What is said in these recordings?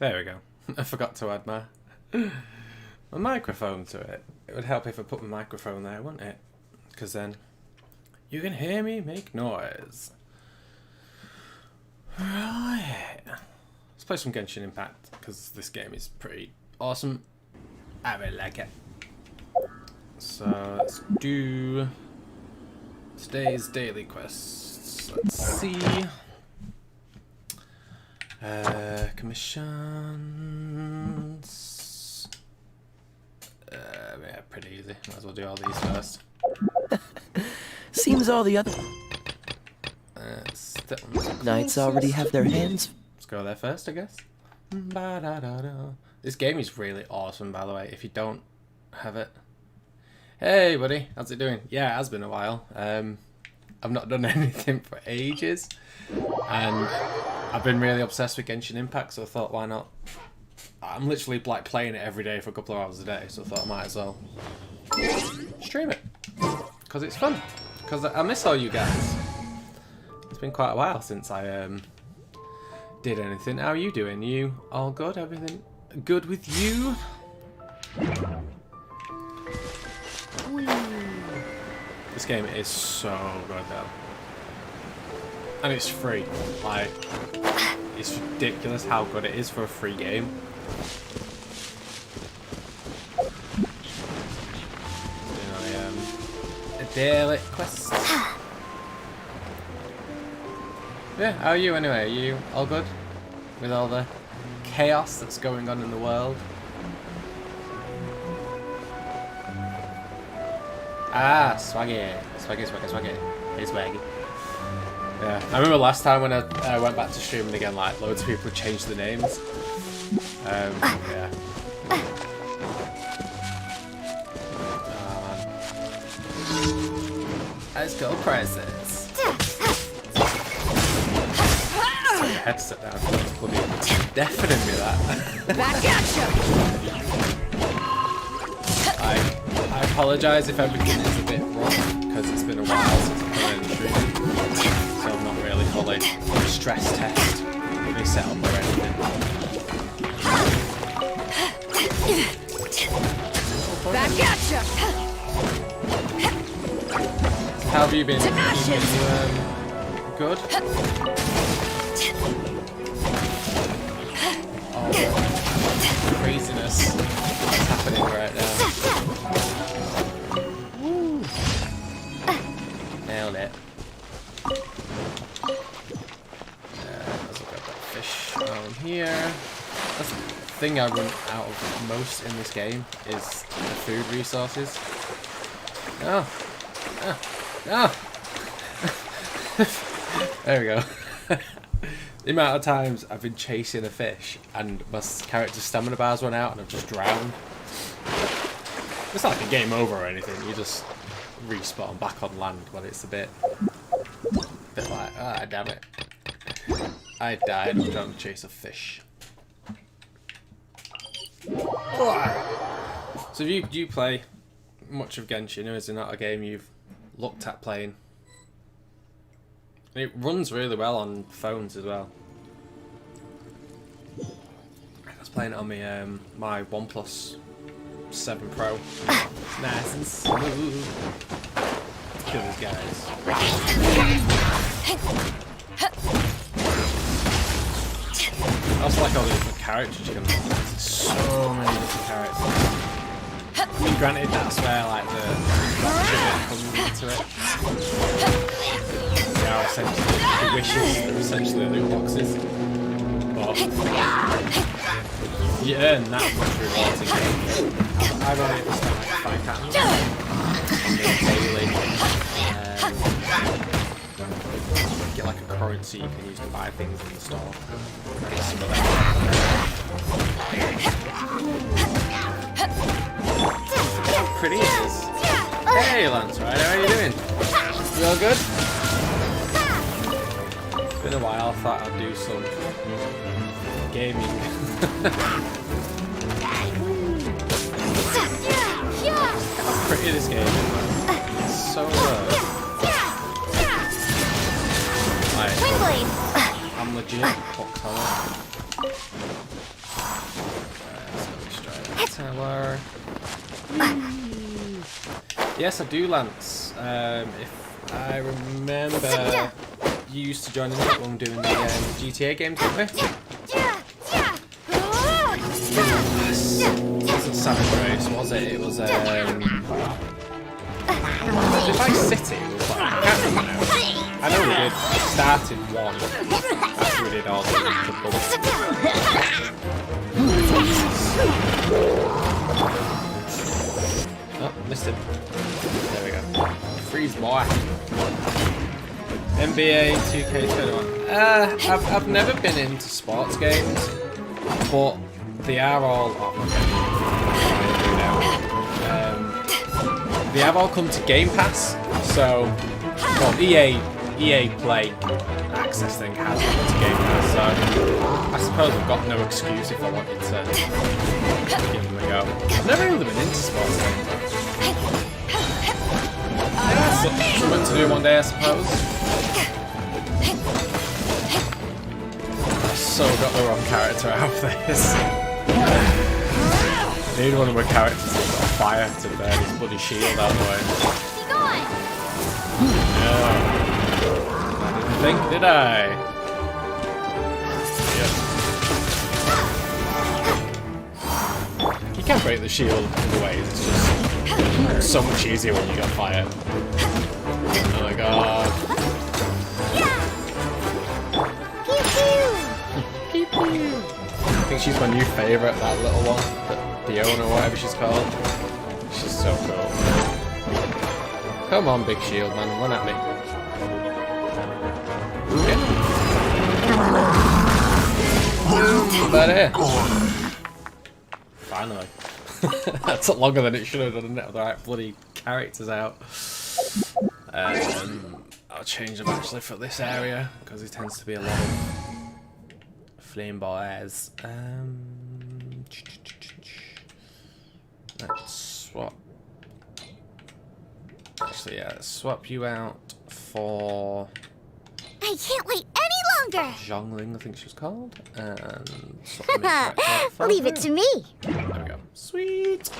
There we go. I forgot to add my microphone to it. It would help if I put my microphone there, wouldn't it? Because then you can hear me make noise. Right. Let's play some Genshin Impact because this game is pretty awesome. I really like it. So let's do today's daily quests. Let's see. Commissions. Yeah, pretty easy. Might as well do all these first. Seems all the other knights already have their hands. Let's go there first, I guess. This game is really awesome, by the way. If you don't have it, hey buddy, how's it doing? Yeah, it has been a while. I've not done anything for ages, and I've been really obsessed with Genshin Impact, so I thought, why not? I'm literally like playing it every day for a couple of hours a day, so I thought I might as well stream it because it's fun. Because I miss all you guys. It's been quite a while since I did anything. How are you doing? You all good? Everything good with you? This game is so good though. And it's free. Like, it's ridiculous how good it is for a free game. Doing a daily quest. Yeah, how are you anyway? Are you all good with all the chaos that's going on in the world? Ah, swaggy. Swaggy, swaggy, swaggy. Hey, swaggy. Yeah, I remember last time when I went back to streaming again, like, loads of people had changed the names. Yeah. Oh, man. Let's go crisis. Your headset down. Bloody deafening me that. Back at I apologise if everything is a bit rough, because it's been a while since I've done any streaming. So I'm not really fully stress test any setup or anything. Back at ya. How have you been? Good? All the craziness that's happening right now. Woo. Nailed it. Let's look at that fish down here. That's the thing I run out of most in this game is the food resources. No. No. No. There we go. The amount of times I've been chasing a fish and my character's stamina bars run out and I've just drowned. It's not like a game over or anything, you just respawn back on land when it's a bit like, ah, damn it. I died of trying to chase a fish. So do you play much of Genshin, or is it not a game you've looked at playing? It runs really well on phones as well. I was playing it on my OnePlus 7 Pro. It's nice and smooth. Let's kill these guys. I also like all the different characters you can unlock. There's so many different characters. I mean, granted, that's where like the comes into it. They are essentially the wishes, they're essentially loot boxes. But you earn that much rewards in game. I've only spent like 5 pounds daily. Get like a currency you can use to buy things in the store. Get some of that. How pretty it is. Hey Lance, right? How are you doing? You all good? It's been a while, I thought I'd do some gaming. How pretty this game is, man. It's so good. Like, I'm legit hooked on it. tower. Yes, I do, Lance. If I remember, you used to join in when we were doing the GTA games, didn't we? It wasn't San Andreas, was it? It was Did I City? It was like, I can't remember now. I know we did. It started one after we did all the bumps. Oh, missed him. There we go. Freeze, boy. NBA 2K21. I've never been into sports games, but they are all. They have all come to Game Pass, so well, EA Play access thing has come to Game Pass. So I suppose I've got no excuse if I wanted to give them a go. I've never really been into sports games. Something to do one day, I suppose. I so got the wrong character out of this. I need one of my characters that's got fire to burn his bloody shield out of the way. No. I didn't think, did I? Yep. You can't break the shield in the ways, it's just so much easier when you got fire. Oh my god. Pew pew. I think she's my new favourite, that little one. Fiona or whatever she's called. She's so cool. Come on, big shield man, run at me. Okay. Finally. That took longer than it should have done, didn't it? With the right bloody characters out. I'll change them actually for this area, because it tends to be a lot of flame boys. Let's swap. Actually, yeah, let's swap you out for. I can't wait any longer. Zhongling, I think she was called. And leave it to me. There we go. Sweet.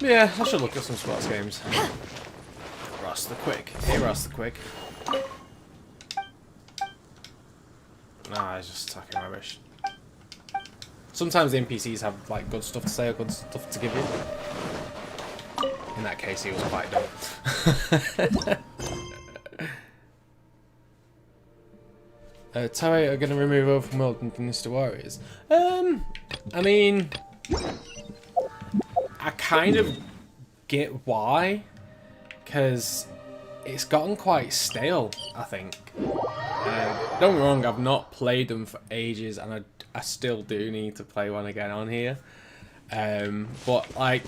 Yeah, I should look at some sports games. Ross the Quick. Hey, Ross the Quick. Nah, he's just talking rubbish. Sometimes the NPCs have like good stuff to say or good stuff to give you. In that case, he was quite dumb. Toei are going to remove open world and Dynasty Warriors. I mean, I kind of get why, because it's gotten quite stale, I think. Don't get me wrong, I've not played them for ages, and I still do need to play one again on here. But like,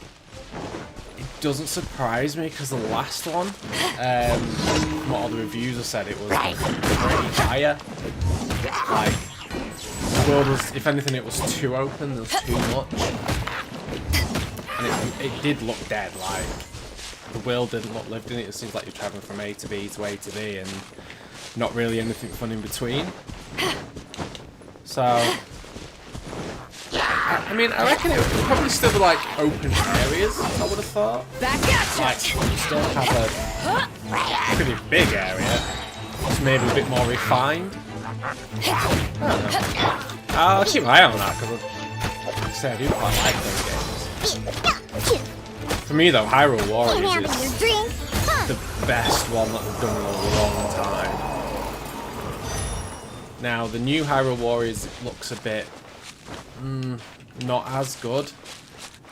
it doesn't surprise me because the last one, from what all the reviews have said, it was pretty dire. Like, the world was, if anything, it was too open. There was too much, and it did look dead. Like, the world didn't look lived in. It seems like you're traveling from A to B to A to B, and not really anything fun in between. So, I mean, I reckon it would probably still be like open areas, I would have thought. Like, you still have a pretty big area, just maybe a bit more refined. I don't know. I'll keep my eye on that, because I do quite like those games. For me though, Hyrule Warriors is the best one that we've done in a long time. Now, the new Hyrule Warriors looks a bit not as good,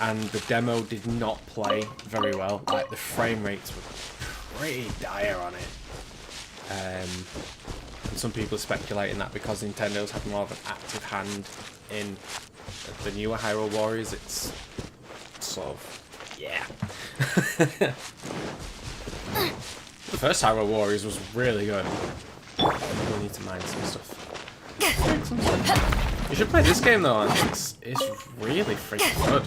and the demo did not play very well. Like, the frame rates were pretty dire on it. And some people are speculating that because Nintendo's had more of an active hand in the newer Hyrule Warriors, it's sort of, yeah. The first Hyrule Warriors was really good. We need to mine some stuff. You should play this game though, it's really freaking good.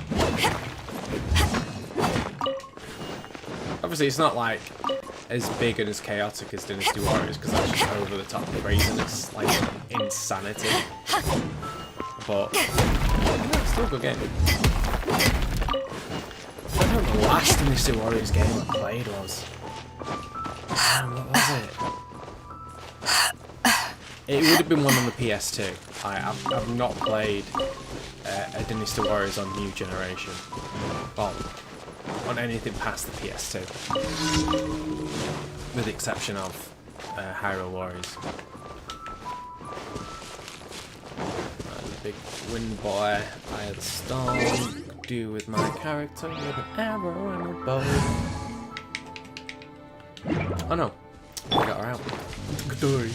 Obviously it's not like as big and as chaotic as Dynasty Warriors, because that's just over the top craziness, like insanity. But it's Still a good game. I don't know the last Dynasty Warriors game I played was. What was it? It would have been one on the PS2. I've not played a Dynasty Warriors on new generation. Well, on anything past the PS2. With the exception of Hyrule Warriors. Big wind boy. I had storm. Do with my character with an arrow and a bow. Oh no. I got her out. Good story.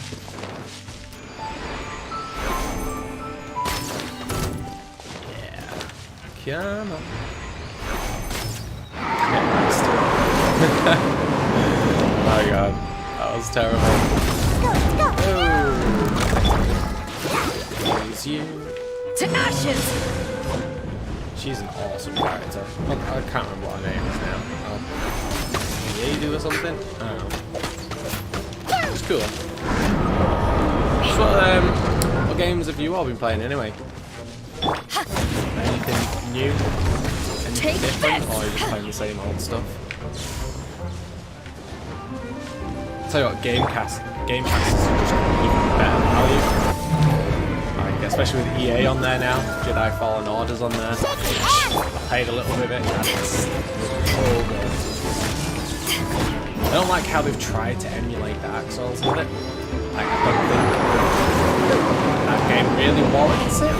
Yeah. Come on. Oh god. That was terrible. Oh. Use you. To ashes! She's an awesome character. I can't remember what her name is now. Yadu or something? I don't know. It's cool. So, what games have you all been playing anyway? Anything new? Anything different? Or are you just playing the same old stuff? I'll tell you what, Game Pass is just even better value. Especially with EA on there now, Jedi Fallen Order's on there. I paid a little bit of it, and it's so good. I don't like how they've tried to emulate Dark Souls with it. Like, I don't think that game really warrants it,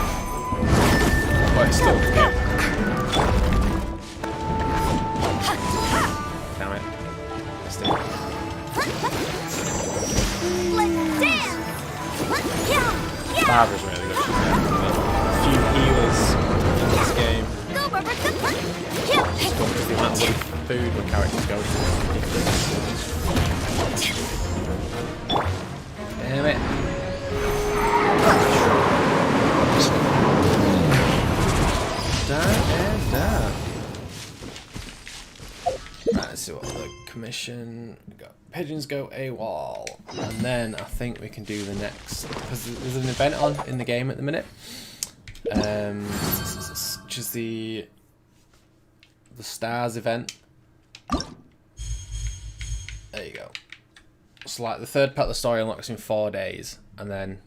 but it's still a good game. Damn it. Missed it. Barbara's really good. A few healers in this game. Just because the amount of food the characters go through is ridiculous. Damn it. Damn. Right, let's see what the commission. We got pigeons go AWOL, and then I think we can do the next, because there's an event on in the game at the minute, which is the stars event. There you go. So like the third part of the story unlocks in 4 days, and then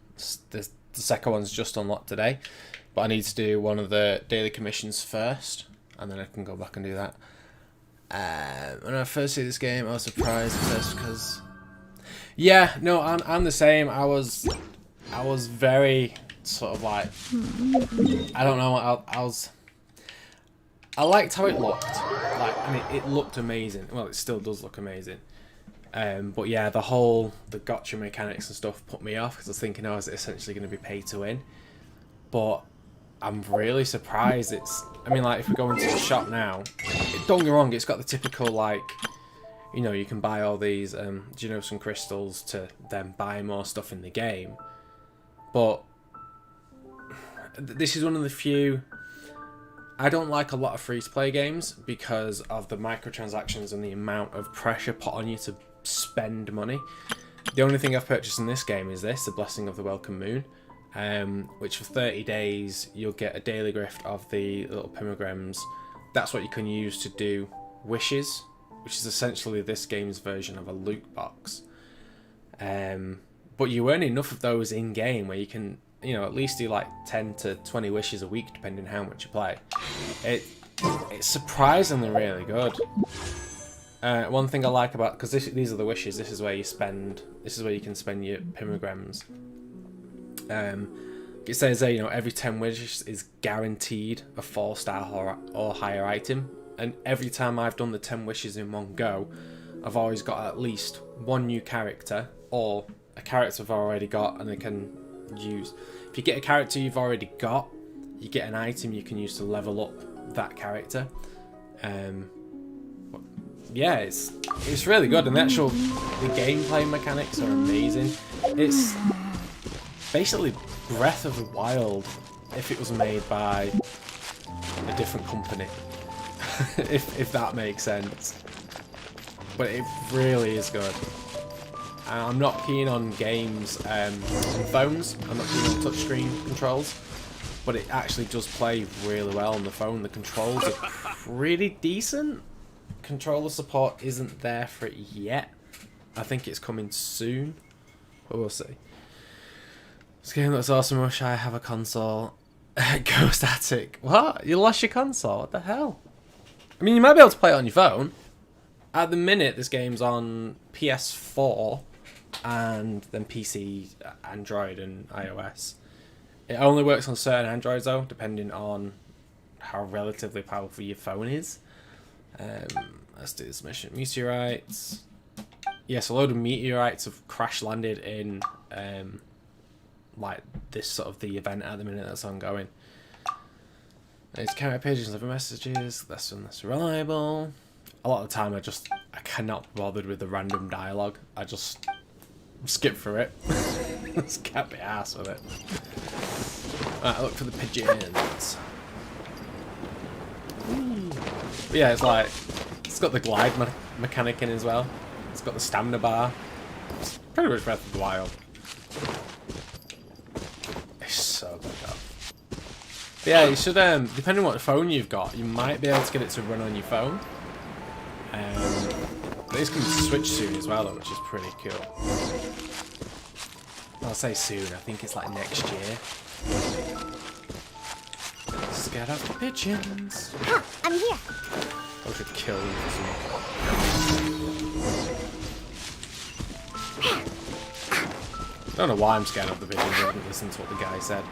the second one's just unlocked today, but I need to do one of the daily commissions first, and then I can go back and do that. When I first see this game, I was surprised first because, yeah, no, I'm the same. I was very sort of like, I don't know, I liked how it looked. Like, I mean, it looked amazing. Well, it still does look amazing. But yeah, the gotcha mechanics and stuff put me off because I was thinking I was essentially going to be pay to win. But I'm really surprised I mean, like, if we go into the shop now, don't get me wrong, it's got the typical, like, you know, you can buy all these Genos and crystals to then buy more stuff in the game. But this is one of the few... I don't like a lot of free-to-play games because of the microtransactions and the amount of pressure put on you to spend money. The only thing I've purchased in this game is this, the Blessing of the Welcome Moon. Which for 30 days you'll get a daily gift of the little pimagrams. That's what you can use to do wishes, which is essentially this game's version of a loot box. But you earn enough of those in game where you can, you know, at least do like 10 to 20 wishes a week depending how much you play. It's surprisingly really good. One thing I like about, because these are the wishes, this is where you can spend your pimagrams. It says there, you know, every 10 wishes is guaranteed a 4-star or higher item, and every time I've done the 10 wishes in one go, I've always got at least one new character or a character I've already got and I can use. If you get a character you've already got, you get an item you can use to level up that character. Yeah, it's really good, and the gameplay mechanics are amazing. It's basically Breath of the Wild if it was made by a different company, if that makes sense. But it really is good. I'm not keen on games on phones. I'm not keen on touchscreen controls. but it actually does play really well on the phone. The controls are pretty decent. Controller support isn't there for it yet. I think it's coming soon, but we'll see. This game looks awesome. Wish I have a console. Ghost Attic. What? You lost your console? What the hell? I mean, you might be able to play it on your phone. At the minute, this game's on PS4 and then PC, Android, and iOS. It only works on certain Androids, though, depending on how relatively powerful your phone is. Let's do this mission. Meteorites. Yes, a load of meteorites have crash landed in like this sort of the event at the minute that's ongoing. It's camera pages, leave messages, less and less reliable. A lot of the time I cannot be bothered with the random dialogue. I just skip through it. Just can't be arsed with it. Right, look for the pigeons. But yeah, it's got the glide mechanic in as well. It's got the stamina bar. It's pretty much Breath of the Wild. It's so good though. But yeah, you should, depending on what phone you've got, you might be able to get it to run on your phone. But it's going to switch soon as well though, which is pretty cool. I'll say soon, I think it's like next year. Scared off the pigeons. Huh, I'm here. I should kill you for some. I don't know why I'm scared of the pigeons. I didn't listen to what the guy said.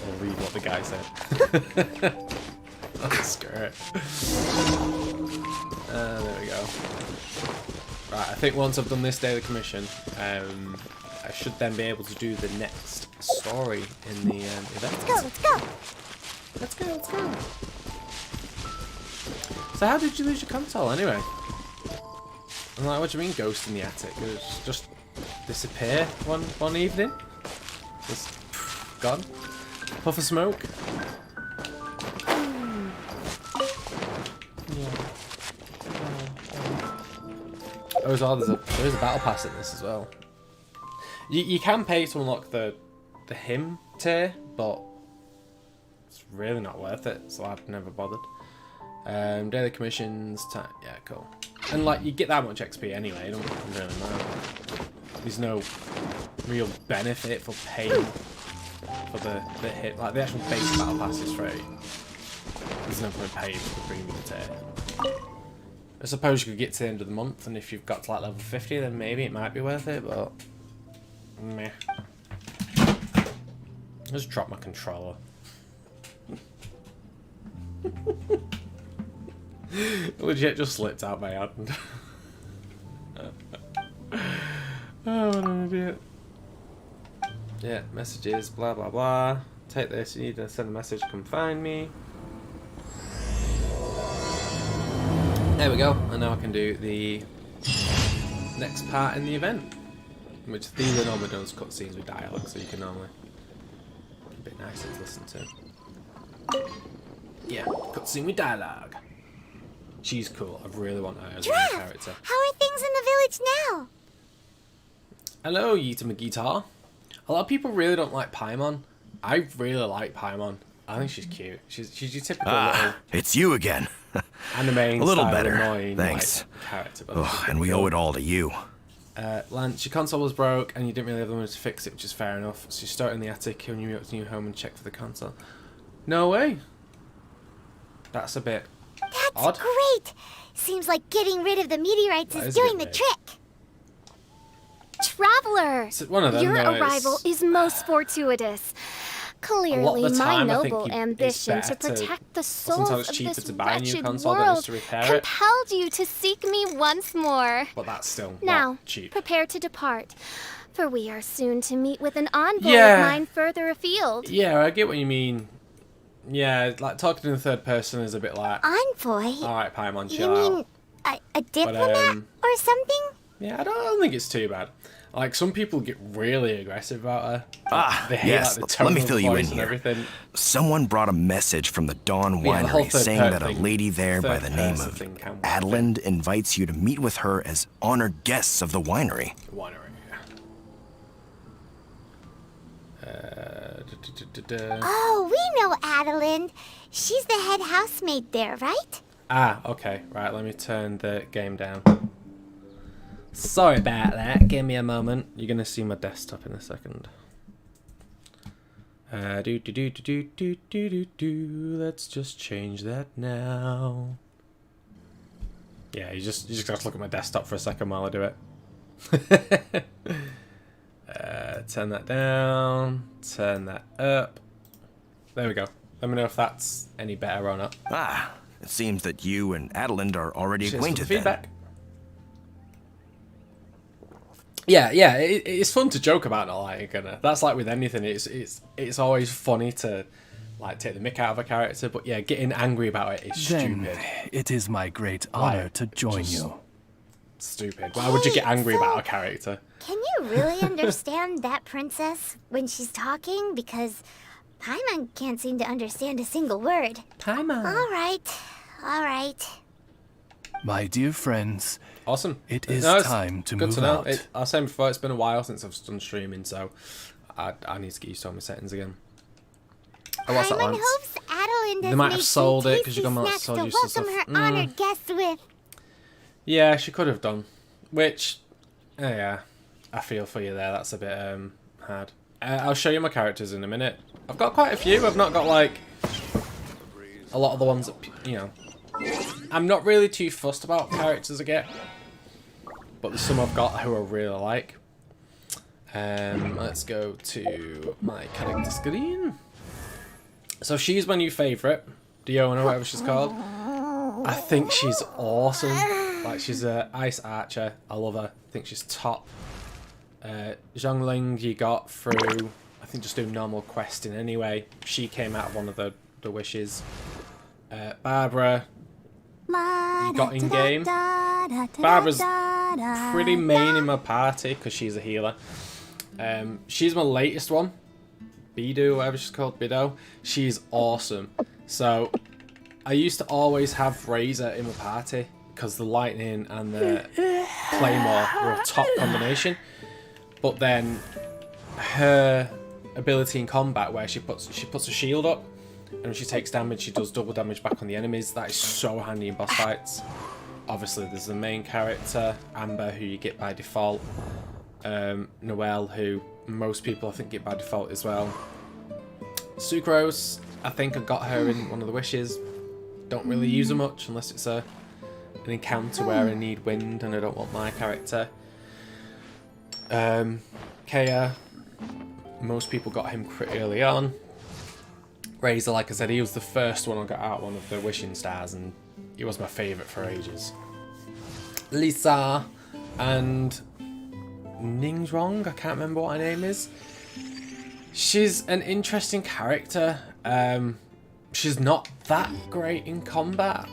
Or read what the guy said. Oh, screw it. There we go. Right, I think once I've done this daily commission, I should then be able to do the next story in the event. Let's go, let's go. Let's go, let's go. So how did you lose your console anyway? I'm like, what do you mean ghost in the attic? It was just disappear one evening? Just gone? Puff of smoke? Oh, as well, there is a battle pass in this as well. You can pay to unlock the hymn tier, but it's really not worth it, so I've never bothered. Daily commissions, time, yeah, cool. And like, you get that much XP anyway, it don't really matter. There's no real benefit for paying for the hit, like the actual base battle pass is free. There's no point paying for the premium tier. I suppose you could get to the end of the month, and if you've got to like level 50, then maybe it might be worth it, but meh. I just dropped my controller. Legit just slipped out my hand. Oh, what an idiot. Yeah, messages, blah blah blah. Take this, you need to send a message, come find me. There we go, and now I can do the next part in the event. Which these are normally done as cutscenes with dialogue, so you can normally a bit nicer to listen to. Yeah, cutscene with dialogue. She's cool. I really want her as a main character. How are things in the village now? Hello, Yuta Guitar. A lot of people really don't like Paimon. I really like Paimon. I think she's cute. She's your typical little it's you again. anime A little style better, annoying, thanks. Like, character. Oh, and we owe it all to you. Lance, your console was broke and you didn't really have the money to fix it, which is fair enough. So you start in the attic when you move up to your new home and check for the console. No way. That's a bit odd. That's great. Seems like getting rid of the meteorites That is is a doing bit the vague. trick. Traveler, It's one of them, Your though, arrival is most fortuitous. Clearly, the my time, I think noble it's ambition to better to- protect the sometimes souls it's of cheaper this to buy a new wretched console than it is world to repair it. compelled you to seek me once more. But that's still Now, not cheap. prepare to depart, for we are soon to meet with an envoy Yeah. of mine further afield. Yeah, I get what you mean. Yeah, like talking in the third person is a bit like, Envoy? alright, Paimon, You chill mean out. a diplomat or something? Yeah, I don't think it's too bad. Like, some people get really aggressive about her. They hate, yes, like, the let me tone fill of you voice in and here. everything. Someone brought a message from the Dawn Yeah, the whole Winery third saying per- that a thing- lady there by the name third-person of thing can work. Adeland invites you to meet with her as honored guests of the winery. Winery. Oh, we know Adeline. She's the head housemaid there, right? Ah, okay. Right, let me turn the game down. Sorry about that. Give me a moment. You're going to see my desktop in a second. Let's just change that now. Yeah, you just got to look at my desktop for a second while I do it. Turn that down. Turn that up. There we go. Let me know if that's any better or not. Ah, it seems that you and Adeline are already Cheers for the acquainted then. feedback. Yeah, it's fun to joke about not liking her. That's like with anything. It's always funny to like take the mick out of a character, but yeah, getting angry about it is Then stupid. it is my great honor Like, to join just- you. Stupid. Why would you get angry about a character? Can you really understand that princess when she's talking? Because Paimon can't seem to understand a single word. Paimon. All right. My dear friends, Awesome. it is it's time to good move to know. out. I was saying before, it's been a while since I've done streaming, so I need to get used to all my settings again. Oh, what's that, Paimon Lance? hopes Adeline They has might made have sold some it 'cause you tasty got snacks sold to useless welcome stuff. her honored guests with. Yeah, she could have done. Which, yeah, I feel for you there. That's a bit hard. I'll show you my characters in a minute. I've got quite a few. I've not got like a lot of the ones that I'm not really too fussed about characters I get, but there's some I've got who I really like. Let's go to my character screen. So she's my new favourite, Diona, whatever she's called. I think she's awesome. Like, she's an ice archer. I love her. I think she's top. Zhongling you got through, I think, just doing normal questing anyway. She came out of one of the wishes. Barbara, you got in game. Barbara's pretty main in my party because she's a healer. She's my latest one. Bido, whatever she's called, Bido. She's awesome. So I used to always have Razor in my party because the lightning and the claymore were a top combination. But then her ability in combat, where she puts a shield up, and when she takes damage, she does double damage back on the enemies. That is so handy in boss fights. Obviously, there's the main character, Amber, who you get by default. Noelle, who most people I think get by default as well. Sucrose, I think I got her in one of the wishes. Don't really use her much unless it's an encounter where I need wind and I don't want my character. Kea, most people got him pretty early on. Razor, like I said, he was the first one I got out one of the wishing stars, and he was my favourite for ages. Lisa and Ningzhong, I can't remember what her name is. She's an interesting character. She's not that great in combat,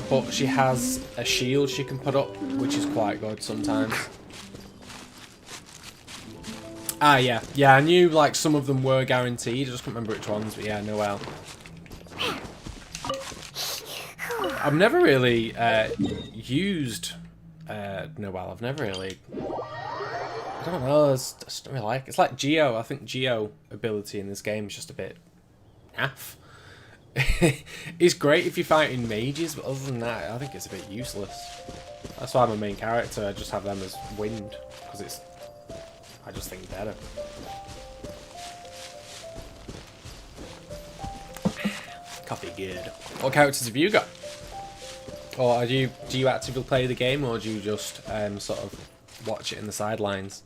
but she has a shield she can put up, which is quite good sometimes. Ah, yeah, I knew like some of them were guaranteed. I just can't remember which ones, but yeah, Noelle. I've never really used Noelle. I've never really. I don't know. I just don't really like. It's like Geo. I think Geo ability in this game is just a bit naff. It's great if you're fighting mages, but other than that, I think it's a bit useless. That's why I'm a main character. I just have them as wind because it's. I just think better. Coffee good. What characters have you got? Or do you actively play the game, or do you just sort of watch it in the sidelines?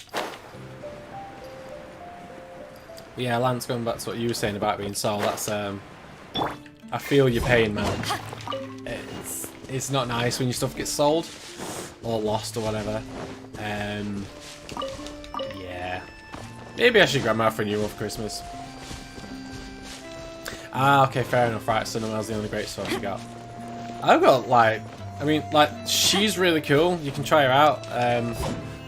Yeah, Lance, going back to what you were saying about being sold, that's I feel your pain, man. It's not nice when your stuff gets sold or lost or whatever. Yeah. Maybe I should grab my for a new one for Christmas. Ah, okay, fair enough. Right, so Noelle's the only great sword you got. I've got, like, I mean, like, she's really cool. You can try her out.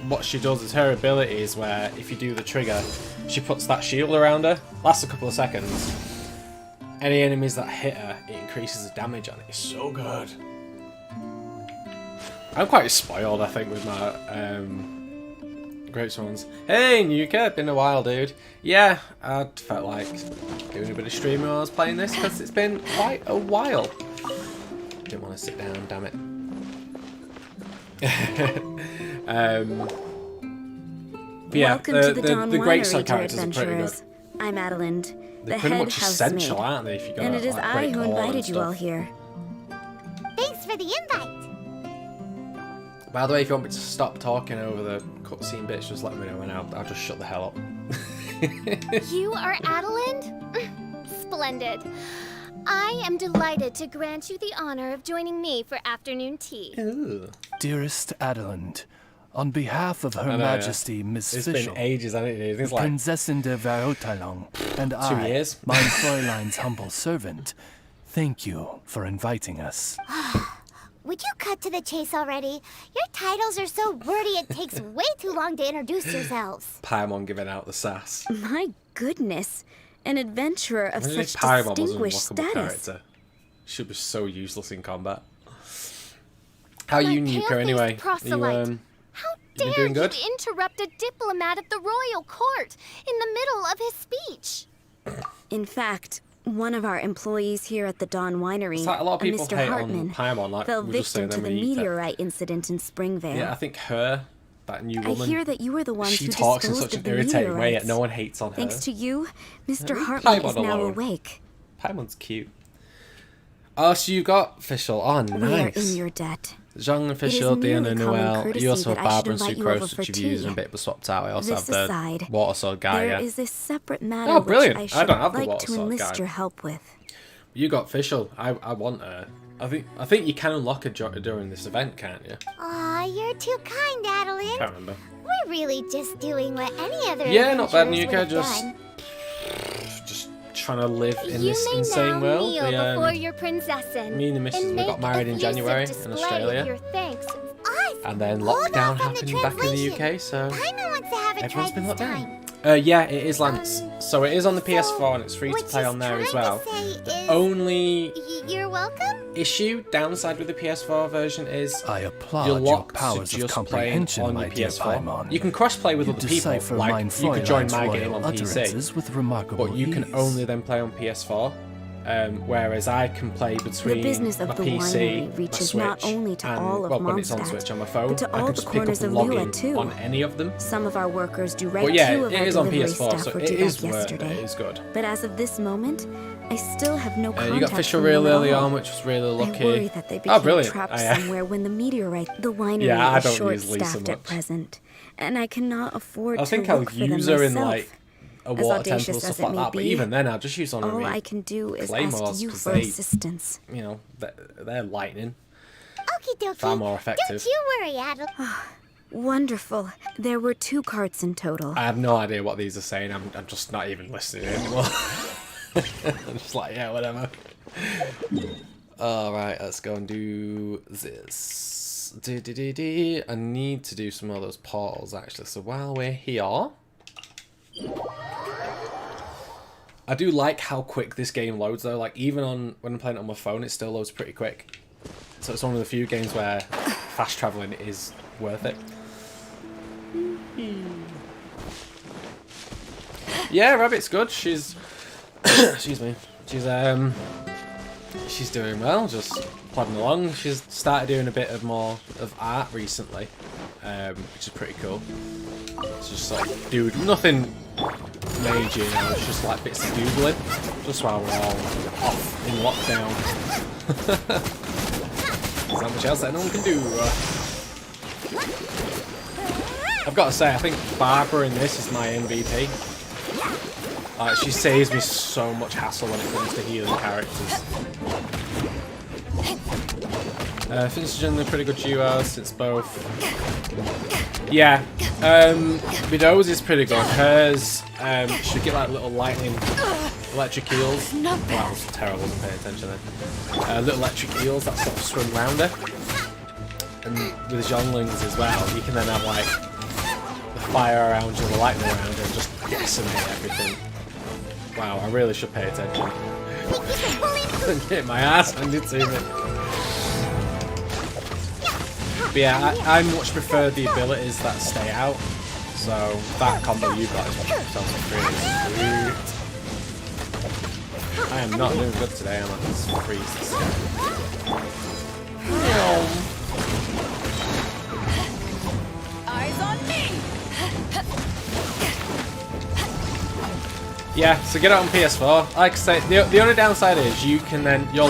What she does is her ability is where if you do the trigger, she puts that shield around her. Lasts a couple of seconds. Any enemies that hit her, it increases the damage on it. It's so good. I'm quite spoiled, I think, with my Great ones. Hey, Nuka, been a while, dude. Yeah, I felt like doing a bit of streaming while I was playing this because it's been quite a while. Didn't want to sit down, damn it. But yeah, Welcome to the Dawn the great Winery, side dear characters are pretty good. adventurers. I'm Adelind, They're the pretty head much essential, housemaid, aren't they? If you got and it is like, I great who core and invited you all stuff. here. Thanks for the invite. By the way, if you want me to stop talking over the cutscene bits, just let me know and I'll just shut the hell up. You are Adelind? Splendid. I am delighted to grant you the honor of joining me for afternoon tea. Ooh. Dearest Adelind, on behalf of Her I know, Majesty Miss It's Fischl, been ages, hasn't it? It's like Prinzessin der Verurteilung, and 2 I, years. mein Fräulein's humble servant, thank you for inviting us. Would you cut to the chase already? Your titles are so wordy it takes way too long to introduce yourselves. Paimon giving out the sass. My goodness, an adventurer of Imagine if such Paimon was an distinguished unlockable status. character. She was so useless in combat. How are My you, Nuka, pale-faced anyway? Are you, proselyte. How been dare doing you good? interrupt a diplomat of the royal court in the middle of his speech? In fact, one of our employees here at the Dawn Winery, It's like a lot of a people Mr. hate Hartman, on Paimon, like fell we're just saying victim to them the when you eat it. meteorite incident in Springvale. Yeah, I think her, that new I woman, hear that you were the ones she who talks in disposed such of an the irritating way, meteorites. yet no one hates on her. Thanks to you, Mr. leave Hartman Paimon is now alone. awake. Paimon's cute. Oh, so you got Fischl. Oh, nice. We are in your debt. Jean is Fischl, Diana merely common Noel. courtesy You also have that I should Barbara and invite you Sucrose, over for which you've used tea. and a bit, but swapped out. I also This have the aside, water sword guy, There yeah. is a separate matter Oh, brilliant. which I I should don't have the like water to sword enlist guy. your help with. You got Fischl. I want her. I think you can unlock her during this event, can't you? Aw, you're too kind, Adelind. Can't remember. We're really just doing what any other Yeah, not bad, adventurers Nuka. would've Just done. trying to live in You this may insane now world. kneel The, before your princessin. me and the missus, and we got make married in effusive January in display Australia. Of your thanks. Us? And then Hold lockdown off on the happened back in the translation. UK, so Paimon wants to have it everyone's tried been this locked down. time. Yeah, it is Lance. So it is on the So, PS4 and it's free to what play she's on there as trying well. to say The is, only You're welcome? downside with the PS4 version is I applaud you're your locked to powers of just playing comprehension, on my your dear PS4. Paimon. You can cross-play with You other people, decipher like mein you could join Fräulein's my royal game on PC, utterances with remarkable but you can ease. only then play on PS4. Whereas I can play between The business of my the PC, winery my reaches Switch, not only to and, all of well, when it's on Mondstadt, Switch on my phone, but to I all can the just pick up corners and of log Lua in too. on any of them. Some of our workers do right But yeah, two of it our is on delivery PS4, staff so were it due is back worth yesterday. it. It is good. But as of this moment, I still have no contact You got from Fischl them real at early all. on, which was really lucky. I worry that they Oh, became brilliant. trapped Oh, yeah. somewhere when the meteorite. The winery Yeah, I is don't use Lisa short-staffed at much. present, and I cannot afford I to think I'll look for them use her in myself. like a As water audacious temple as stuff it like may that. But be, even then, I'll just use on All me I can do is claymores, ask you 'cause for they- assistance. you know, they're lightning. Okie dokie. Far more effective. Don't you worry, Adel. Wonderful. There were 2 carts in total. I have no idea what these are saying. I'm just not even listening anymore. I'm just like, yeah, whatever. Alright, let's go and do this. I need to do some of those portals, actually. So while we're here... I do like how quick this game loads, though. Like, even on when I'm playing it on my phone, it still loads pretty quick. So it's one of the few games where fast traveling is worth it. Yeah, Rabbit's good. She's excuse me. She's doing well, just plodding along. She's started doing a bit of more of art recently, which is pretty cool. It's just like, dude, nothing major, you know, it's just like bits of doodling, just while we're all off in lockdown. There's not much else that no one can do. I've got to say, I think Barbara in this is my MVP. She saves me so much hassle when it comes to healing characters. Finch is generally a pretty good duo since both. Yeah, Vidau's is pretty good. Hers should get like little lightning, electric eels. Well, that was terrible, I wasn't paying attention then. Little electric eels that sort of swim round her. And with Zhonglings as well, you can then have like the fire around you, the lightning around you, and just decimate everything. Wow, I really should pay attention. Get my ass handed to me. But yeah, I much prefer the abilities that stay out. So that combo you got is what sounds really sweet. I am not doing good today, am I? Let's freeze this guy. Eyes on me. Yeah, so get it on PS4. Like I say, the only downside is you're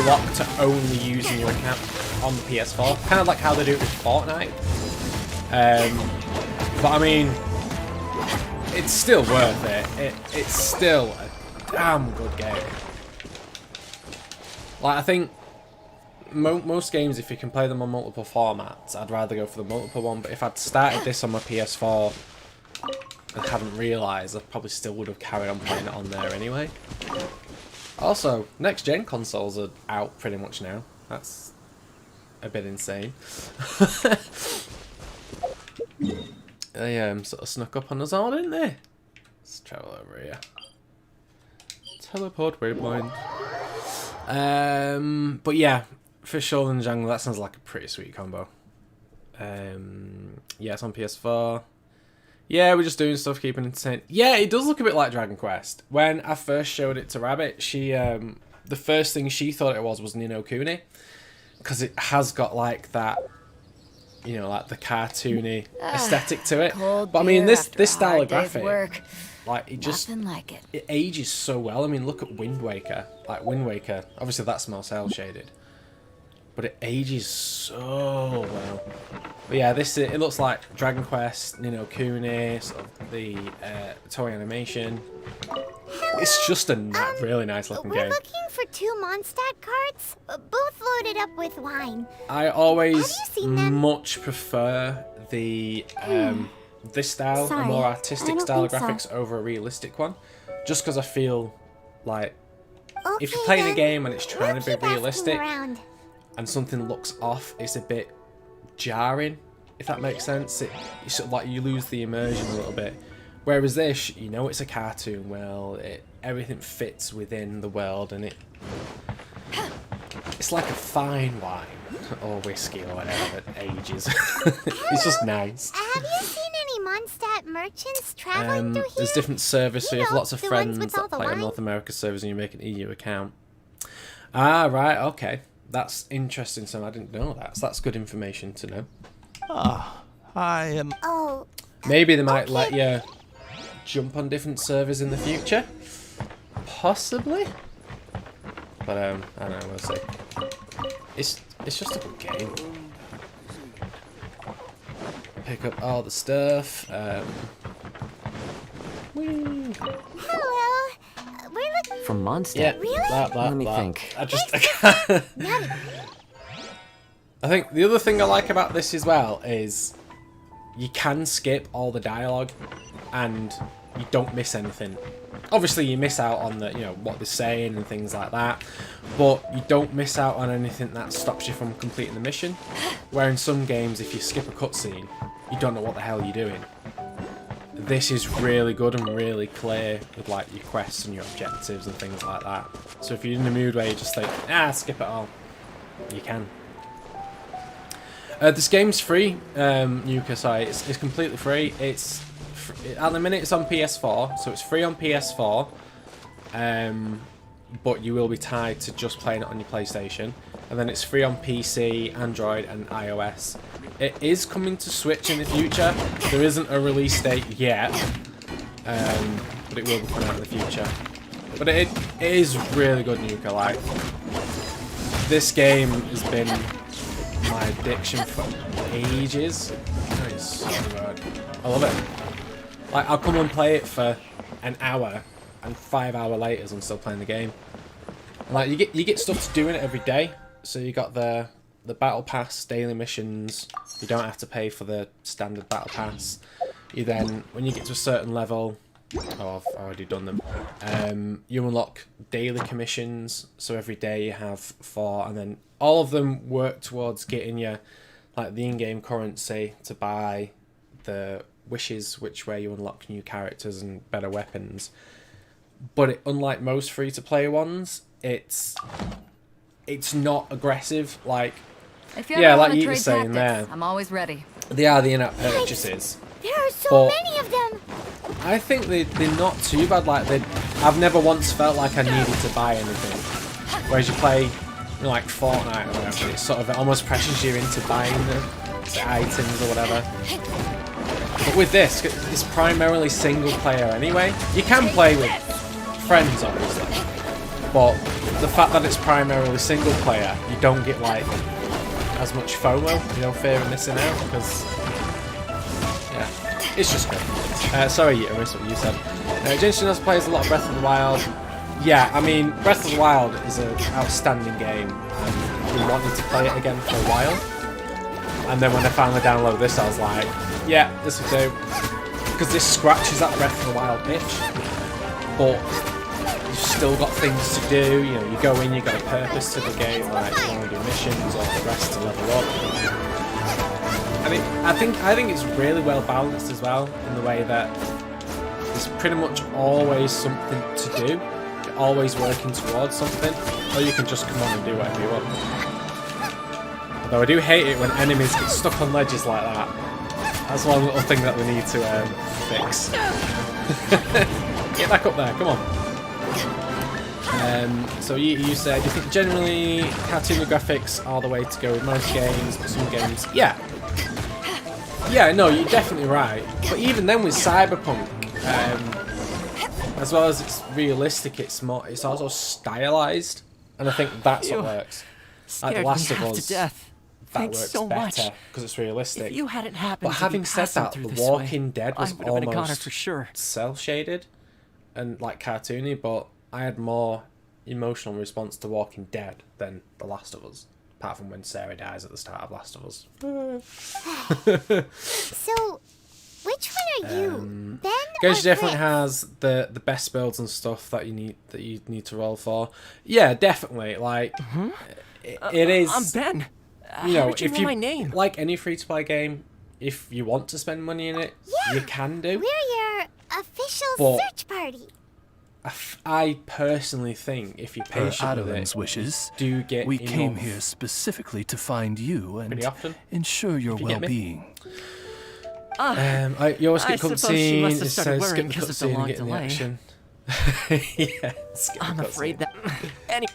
locked to only using your account on the PS4. Kind of like how they do it with Fortnite. But I mean, it's still worth it. It's still a damn good game. Like, I think most games, if you can play them on multiple formats, I'd rather go for the multiple one. But if I'd started this on my PS4 and hadn't realised, I probably still would have carried on playing it on there anyway. Also, next-gen consoles are out pretty much now. That's a bit insane. They sort of snuck up on us all, didn't they? Let's travel over here. Teleport waypoint. But yeah, for sure in the jungle, that sounds like a pretty sweet combo. Yeah, it's on PS4. Yeah, we're just doing stuff, keeping entertained. Yeah, it does look a bit like Dragon Quest. When I first showed it to Rabbit, she the first thing she thought it was Ni no Kuni, because it has got like that, you know, like the cartoony aesthetic to it. But I mean, this style of graphic, like it ages so well. I mean, look at Wind Waker. Like Wind Waker, obviously that's more cel shaded, but it ages so well. But yeah, it looks like Dragon Quest, Ni no Kuni, sort of the toy animation. It's just a really nice looking game. We're looking for 2 Mondstadt cards, both loaded up with wine. I always much prefer the this style, a more artistic style of graphics over a realistic one, just because I feel like if you're playing a game and it's trying to be realistic and something looks off, it's a bit jarring, if that makes sense. It's sort of like you lose the immersion a little bit. Whereas this, you know, it's a cartoon. Well, everything fits within the world, and it's like a fine wine or whiskey or whatever that ages. It's just nice. Have you seen any Mondstadt merchants traveling through here? There's different servers, so you have lots of the ones friends with that all the play a wine? North America servers, and you make an EU account. Ah, right, okay. That's interesting, Sam. I didn't know that. So that's good information to know. I am... Oh, Maybe they might let you jump on different servers in the future. Possibly. But I don't know, we'll see. It's just a good game. Pick up all the stuff. Whee. hello. We're looking From Mondstadt? Yeah, Really? Let me think. I think the other thing I like about this as well is you can skip all the dialogue and you don't miss anything. Obviously you miss out on the, you know, what they're saying and things like that, but you don't miss out on anything that stops you from completing the mission. Where in some games, if you skip a cutscene, you don't know what the hell you're doing. This is really good and really clear with like your quests and your objectives and things like that. So if you're in the mood where you just think, skip it all, you can. This game's free, Nuka, sorry, it's completely free. At the minute it's on PS4, so it's free on PS4, but you will be tied to just playing it on your PlayStation. And then it's free on PC, Android and iOS. It is coming to Switch in the future. There isn't a release date yet, but it will be coming out in the future. But it is really good, Nuka. Like, this game has been my addiction for ages. That is so good. I love it. Like, I'll come and play it for an hour, and 5 hours later I'm still playing the game. Like, you get stuff to do in it every day. So you got the battle pass, daily missions. You don't have to pay for the standard battle pass. You then, when you get to a certain level, I've already done them. You unlock daily commissions. So every day you have 4, and then all of them work towards getting you like the in-game currency to buy the wishes, which way you unlock new characters and better weapons. But unlike most free-to-play ones, it's not aggressive. Like, If you yeah, ever like wanna you were trade saying tactics, there, I'm always ready. they are the in-app purchases. there are so But many of them. I think they're not too bad. Like I've never once felt like I needed to buy anything. Whereas you play, you know, like Fortnite or whatever, it sort of almost pressures you into buying the items or whatever. But with this, it's primarily single player anyway. You can play with friends, obviously, but the fact that it's primarily single player, you don't get like as much FOMO, you know, fear of missing out, because yeah, it's just good. Sorry, I missed what you said. Genshin also plays a lot of Breath of the Wild. Yeah, I mean, Breath of the Wild is an outstanding game, and I've been wanting to play it again for a while. And then when I finally downloaded this, I was like, yeah, this will do. Because this scratches that Breath of the Wild itch, but you've still got things to do. You know, you go in, you've got a purpose to the game, like you want to do missions or progress to level up. I mean, I think it's really well balanced as well, in the way that there's pretty much always something to do. You're always working towards something, or you can just come on and do whatever you want. Although I do hate it when enemies get stuck on ledges like that. That's one little thing that we need to fix. Get back up there, come on. So you said, do you think generally cartoony graphics are the way to go with most games, but some games... Yeah. Yeah, no, you're definitely right. But even then with Cyberpunk, as well as it's realistic, it's also stylized. And I think that's what works. Like The Last of Us, that works better because it's realistic. If you hadn't happened but to having be said passing that, through The this Walking way, Dead was I would have been a goner almost for sure. cel-shaded and like cartoony, but I had more emotional response to Walking Dead than The Last of Us, apart from when Sarah dies at the start of Last of Us. So, which one are you? Ben Genshin or definitely Fritz? has the best builds and stuff that you need to roll for. Yeah, definitely. Like it is. I'm Ben. You know, How did you if know you my name? like any free-to-play game, if you want to spend money in it, you can do. We're your official But- search party. I personally think if you're patient with Adeline's it, wishes, do get we came enough here specifically to find you and pretty often. ensure your If you get me. well-being. You always skip I suppose she cutscene. must have It started says skip worrying the 'cause of the cutscene and long get in the delay. action. Yeah, skip the I'm afraid cutscene. that...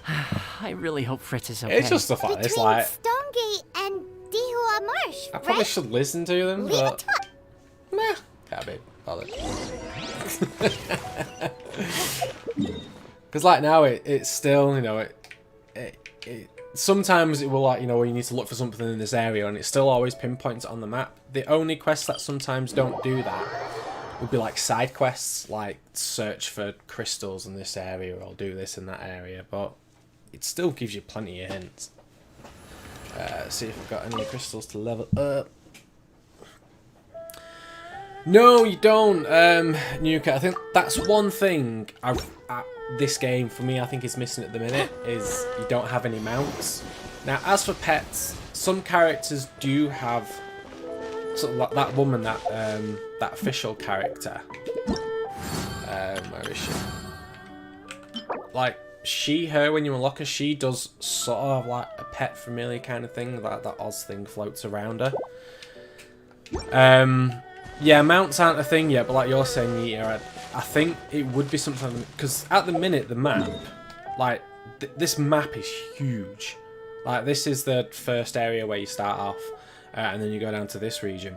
I really hope Fritz is okay. It's just stuff like this. Between Like Stonegate and Dihua Marsh, I probably right? should listen to them, Leave it but to us. meh, can't be bothered. Because like now it's still, you know, it sometimes it will, like, you know, you need to look for something in this area and it still always pinpoints it on the map. The only quests that sometimes don't do that would be like side quests, like search for crystals in this area or do this in that area, but it still gives you plenty of hints. See if we've got any crystals to level up. No, you don't, Nuka. I think that's one thing this game, for me, I think is missing at the minute, is you don't have any mounts. Now, as for pets, some characters do have, sort of like that woman, that official character. Where is she? Like, her, when you unlock her, she does sort of like a pet familiar kind of thing, like that Oz thing floats around her. Yeah, mounts aren't a thing yet, but like you're saying, Nita, I think it would be something, because at the minute the map, like this map is huge. Like this is the first area where you start off, and then you go down to this region.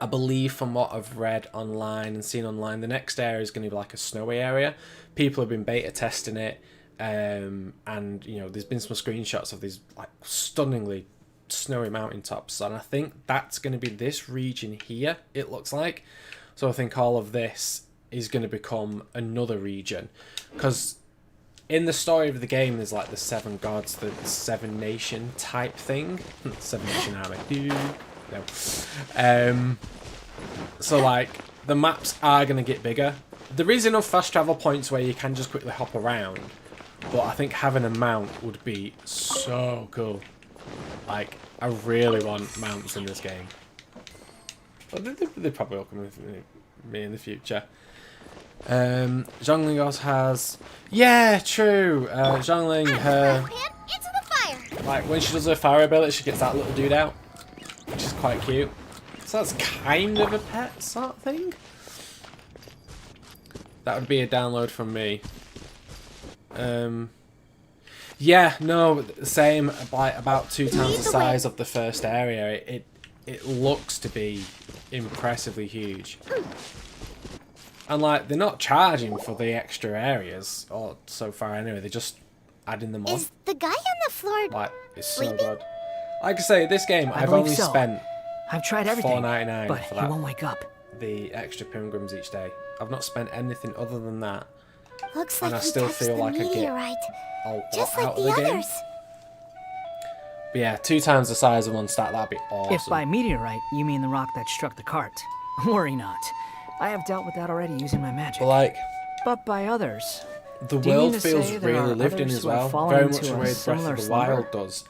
I believe from what I've read online and seen online, the next area is going to be like a snowy area. People have been beta testing it, and you know, there's been some screenshots of these like stunningly snowy mountaintops, and I think that's going to be this region here, it looks like. So I think all of this is going to become another region, because in the story of the game there's like the 7 gods, the 7 nation type thing. 7 nation army. No. So like the maps are going to get bigger. There is enough fast travel points where you can just quickly hop around, but I think having a mount would be so cool. Like, I really want mounts in this game. But they probably will come with me in the future. Zhongling also has... Yeah, true. Zhongling, her... Into the fire. Like, when she does her fire ability, she gets that little dude out, which is quite cute. So that's kind of a pet sort of thing. That would be a download from me. Yeah, no, same. Like about 2 times the size of the first area. It looks to be impressively huge. And like they're not charging for the extra areas, or so far anyway. They're just adding them on. Is the guy on the floor Like it's so sleeping? good. Like I say, this game I've believe only so. spent I've tried everything, $4.99 but for he that. won't wake up. The extra pilgrims each day. I've not spent anything other than that. Looks And like I he still touched feel the like I get meteorite, a lot just like out the of the game. others. But yeah, 2 times the size of one stat, that'd be awesome. If by meteorite you mean the rock that struck the cart, worry not. I have dealt with that already using my magic. But like, But by others, the do you mean world to feels say there really are lived in others as who have well. fallen Very into much the a way Breath similar of the slumber? Wild does.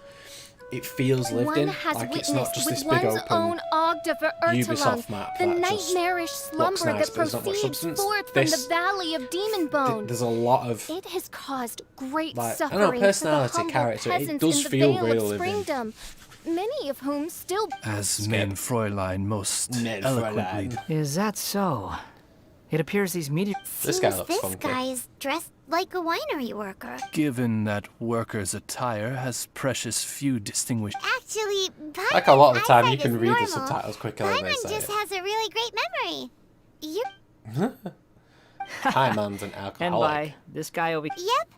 It feels lived One in. has Like it's witnessed not just with this big one's open own Ogda for Ubisoft map the that just nightmarish looks slumber nice, that but there's not much proceeds substance. forth from This- the valley of Demon Bone. There's a lot of It has caused great Like, I suffering don't know, for the personality, humble character, it peasants does in the feel Vale real of living. Springdom, many of whom still As Main Fräulein most Main eloquently Fräulein. Is that so? It appears these meteor... This guy Seems looks this funky. guy is dressed like a winery worker. given that worker's attire has precious few distinguished. Actually, Like a lot of the time, you eyesight can is read the normal. subtitles quicker than they Paimon say just it. has a really great memory. You Paimon's an alcoholic. And by this guy over... Yep.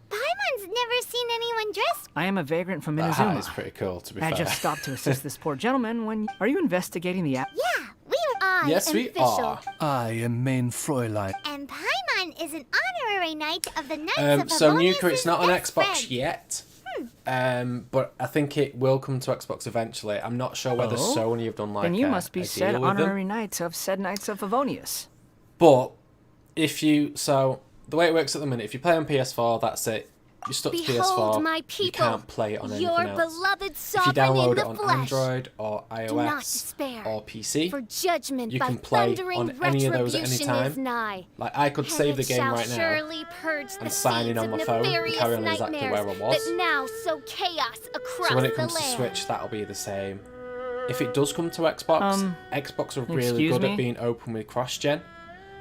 Paimon's never seen anyone dressed. I am a vagrant from That hat Minazuma. is pretty cool, to be I fair. just stopped to assist this poor gentleman when... Are you investigating the app? Yeah, we are. I Yes, am we official. are. I am Main Fräulein. And Paimon is an honorary knight of the Knights of So Avonius' Nuka, it's not on best Xbox friend. yet. But I think it will come to Xbox eventually. I'm not sure whether Oh? Sony have done like Then you a, must be a said deal with them. honorary knights of said Knights of Avonius. But if you the way it works at the minute, if you play on PS4, that's it. You're stuck to Behold, PS4. my You people, can't play it on anything your else. beloved If you sovereign download in it the on flesh. Android or Do not iOS despair, or PC, for judgment you by can play thundering on any of those at any retribution time. is nigh. like I could save the And it game shall right now surely purge the and sign in seeds on of my phone and nefarious carry on exactly where I nightmares was. that now sow chaos across So when it comes the to land. Switch, that'll be the same. If it does come to Xbox, Xbox are really excuse good me? at being open with cross-gen.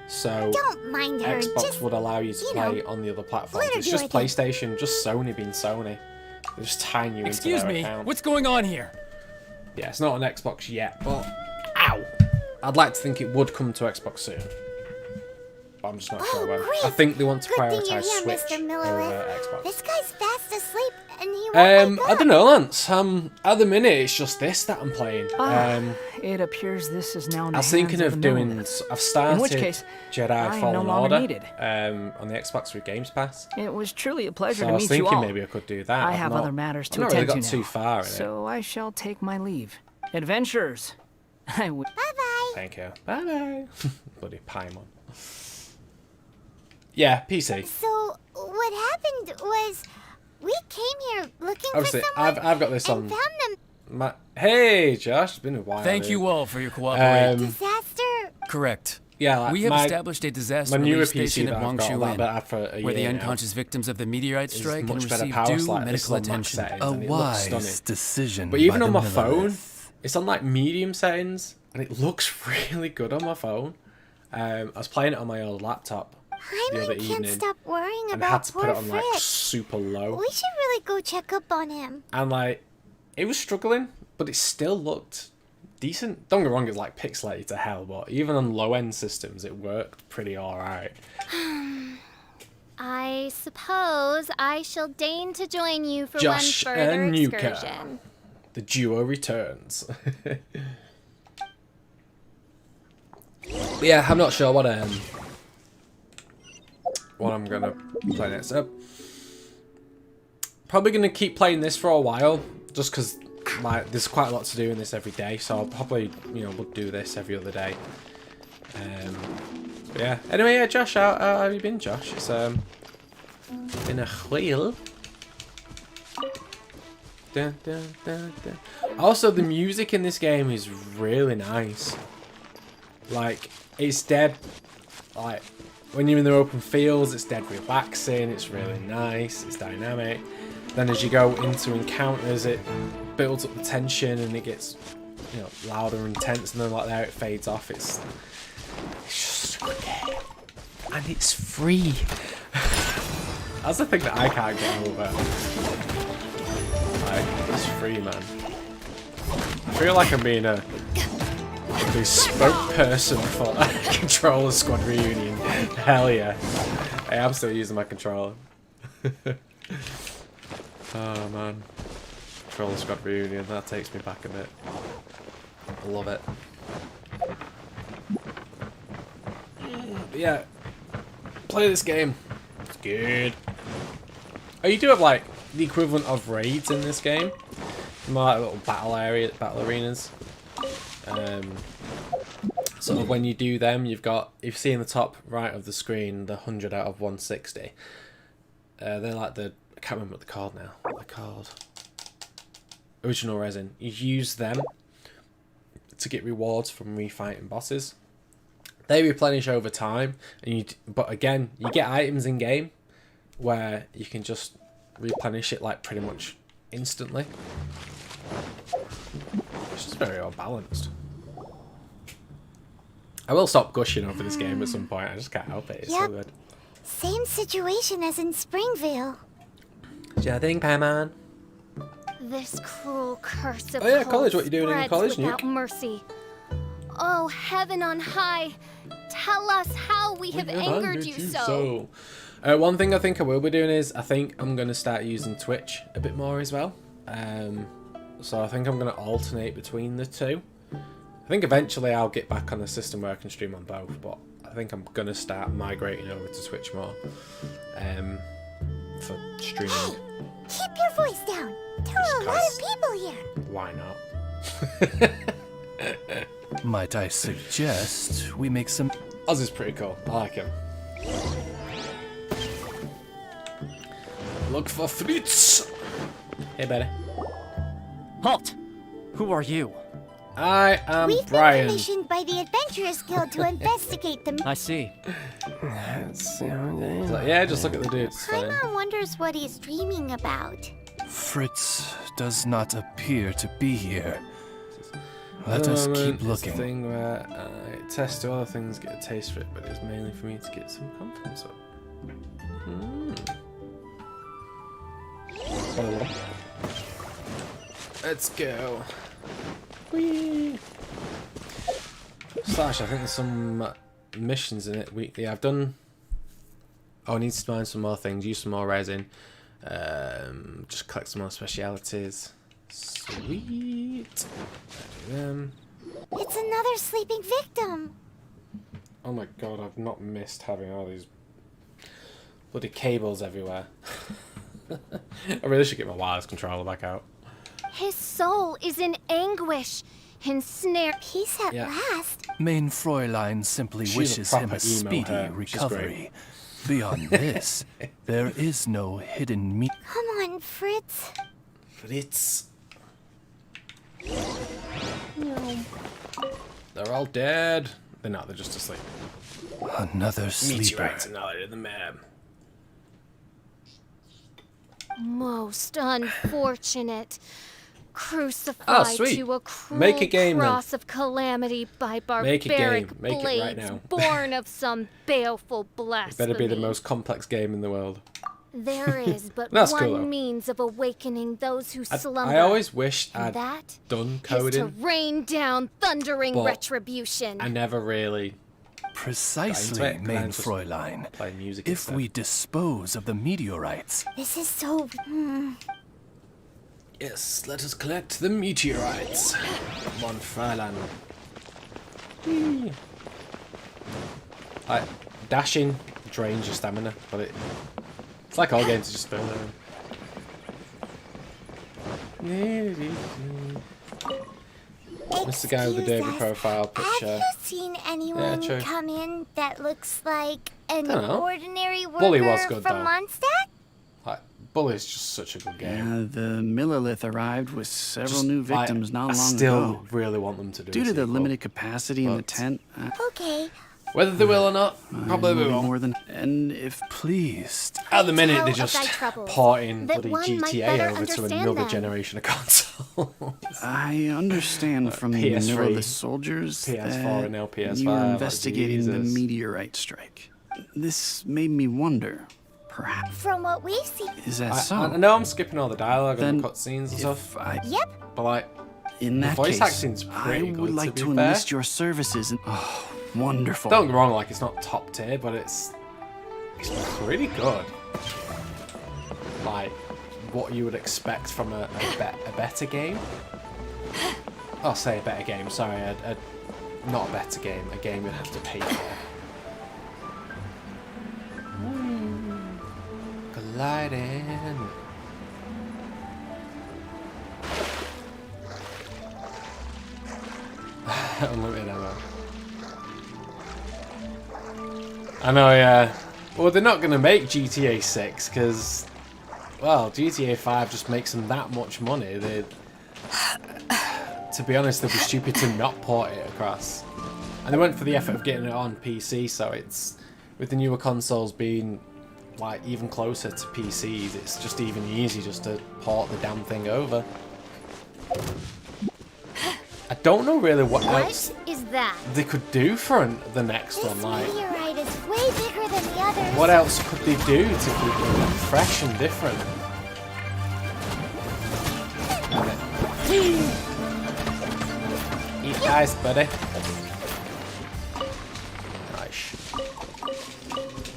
So Don't mind her. Xbox Just would allow you to you know, play on the other platforms. let her It's do just her thing. PlayStation, just Sony being Sony. They just tying you Excuse into their me, account. what's going on here? Yeah, it's not on Xbox yet, but ow! I'd like to think it would come to Xbox soon. But I'm just not sure when. great. I think they want to Good thing you're prioritise here, Switch Mr. over Millilith. Xbox. This guy's fast asleep, and he won't wake I up. don't know, Lance. At the minute, it's just this that I'm playing. It appears this is now in the I was thinking hands of the doing. Milliliths. I've started In which case, Jedi I am Fallen no longer Order needed. on the Xbox with Games Pass. It was truly a pleasure So to I was meet you thinking all. maybe I could do that. I I've have not- other matters to I've not attend really got to too now. far in it. So I shall take my leave. Adventurers. I would. Bye-bye. Thank you. Bye bye. Bloody Paimon. Yeah, PC. So, what happened was, we came here looking Obviously, for someone I've got this and on. found them. Hey, Josh, it's been a while. Thank dude. you all for your cooperation. Disaster. Correct. Yeah, like We have my, established a disaster my newer relief PC station that at I've got, Wangshu that Inn, I've had for a where the year now, unconscious victims of the meteorite is strike can much better receive power due slide. This is medical on max attention. settings, A and it looks stunning. wise decision. But even by on the my phone, Millilith. it's on like medium settings, and it looks really good on my phone. I was playing it on my old laptop the other Paimon can't evening, stop worrying and I had about to put poor it on like Fritz. super low. We should really go check up on him. And like, it was struggling, but it still looked decent. Don't get me wrong, it's like pixelated to hell, but even on low end systems, it worked pretty alright. I suppose I shall deign to join you for Josh one further and Nuka. excursion. The duo returns. Yeah, I'm not sure what I'm gonna play next. Probably gonna keep playing this for a while, just because like there's quite a lot to do in this every day. So I'll probably we'll do this every other day. But yeah. Anyway, yeah, Josh, how have you been, Josh? It's been a while. Dun, dun, dun, dun. Also, the music in this game is really nice. Like, it's dead. Like, when you're in the open fields, it's dead relaxing. It's really nice. It's dynamic. Then as you go into encounters, it builds up the tension and it gets you know, louder and intense, and then like there it fades off. It's just a good game, and it's free. That's the thing that I can't get over. Like, it's free, man. I feel like I'm being a spokesperson for Controller Squad Reunion. Hell yeah. Hey, I'm still using my controller. Oh man. Controller Squad Reunion, that takes me back a bit. I love it. But yeah. Play this game. It's good. Oh, you do have like the equivalent of raids in this game. More like little battle arenas. Sort of when you do them, you've got, if you see in the top right of the screen, the 100 out of 160. They're like the, I can't remember what they're called now. What they're called? Original resin. You use them to get rewards from refighting bosses. They replenish over time, and but again, you get items in game where you can just replenish it like pretty much instantly. It's just very well balanced. I will stop gushing over this game at some point. I just can't help it. It's so good. Same situation as in Springville. Do you think, Payman? This cruel curse of college. What you doing in college, without Nuke? mercy. Oh, heaven on high, tell us how we have angered you so. One thing I think I will be doing is I think I'm going to start using Twitch a bit more as well. So I think I'm going to alternate between the two. I think eventually I'll get back on a system where I can stream on both, but I think I'm going to start migrating over to Twitch more for streaming. Hey, keep your voice down. There are a lot of people here. Why not? Might I suggest we make some... Oz is pretty cool. I like him. Look for Fritz. Hey, buddy. Halt! Who are you? I am We've Brian. been commissioned by the Adventurers Guild to investigate the... I see. So, yeah, just look at the dude. It's fine. Paimon wonders what he's dreaming about. Fritz does not appear to be here. Let us keep It's a looking. thing where I test to other things, get a taste for it, but it's mainly for me to get some confidence up. Let's go. Whee! Slash, I think there's some missions in it weekly. I've done... Oh, I need to find some more things, use some more resin. Just collect some more specialities. Sweet. It's another sleeping victim. Oh my god, I've not missed having all these bloody cables everywhere. I really should get my wireless controller back out. His soul is in anguish, ensnared. Peace at last. Main Fräulein simply She's a wishes proper him a emo speedy her. She's recovery. Beyond this, there is no hidden meat. Come on, Fritz. Fritz. They're all dead. They're not, they're just asleep. Another sleeper. Meteorites and all in the map. Most unfortunate. Crucified sweet. to a cruel Make a game, then. cross of calamity by Make a barbaric game. Make it blades right now. born of some baleful It blasphemy. better be the most complex game in the world. There is but That's one cool, though. means of awakening those who slumber. I always wished and I'd that done is to coding. rain down thundering But retribution. I never really Precisely, it, Main just Fräulein. play music If instead. we dispose of the meteorites, This is so... Yes, let us collect the meteorites. Come on, Fräulein. Like, dashing drains your stamina, but it's like all games, just don't Mr. Guy with the derby profile picture. Have you seen anyone true. come in that looks like an Dunno. ordinary worker Bully was good, from though. Mondstadt? Like, Bully's just such a good game. The Millilith arrived with several Just, new victims I not long still ago. really want them to do Due a to the sequel. limited capacity in the but- tent, Okay, Whether they will or not, probably they won't. More than, and if Please. At the minute, Tell they're of just thy troubles, porting that bloody one might GTA better over to understand another them. generation of consoles. I understand from PS3, Manila the soldiers PS4 that and now PS5, you were like, investigating the Jesus. meteorite strike. This made me wonder, perhaps, From what we've seen. is that I so? know I'm skipping all the dialogue and Then the cutscenes and if stuff, Yep. but like, in the that voice case, acting's I pretty would good, like to to be fair. enlist your services. And, oh, wonderful. don't get me wrong, like it's not top tier, but it's pretty good. Like what you would expect from a better game. I'll say a better game. Sorry, not a better game. A game you'd have to pay for. Gliding. Unlimited ammo. I know, yeah. Well, they're not going to make GTA 6 because, well, GTA 5 just makes them that much money. They, to be honest, they'd be stupid to not port it across. And they went for the effort of getting it on PC, so it's, with the newer consoles being like even closer to PCs, it's just even easier just to port the damn thing over. I don't know really what else What is that? they could do for the next This one. Like, meteorite is way bigger than the others. what else could they do to keep it fresh and different? Eat ice, buddy. Nice.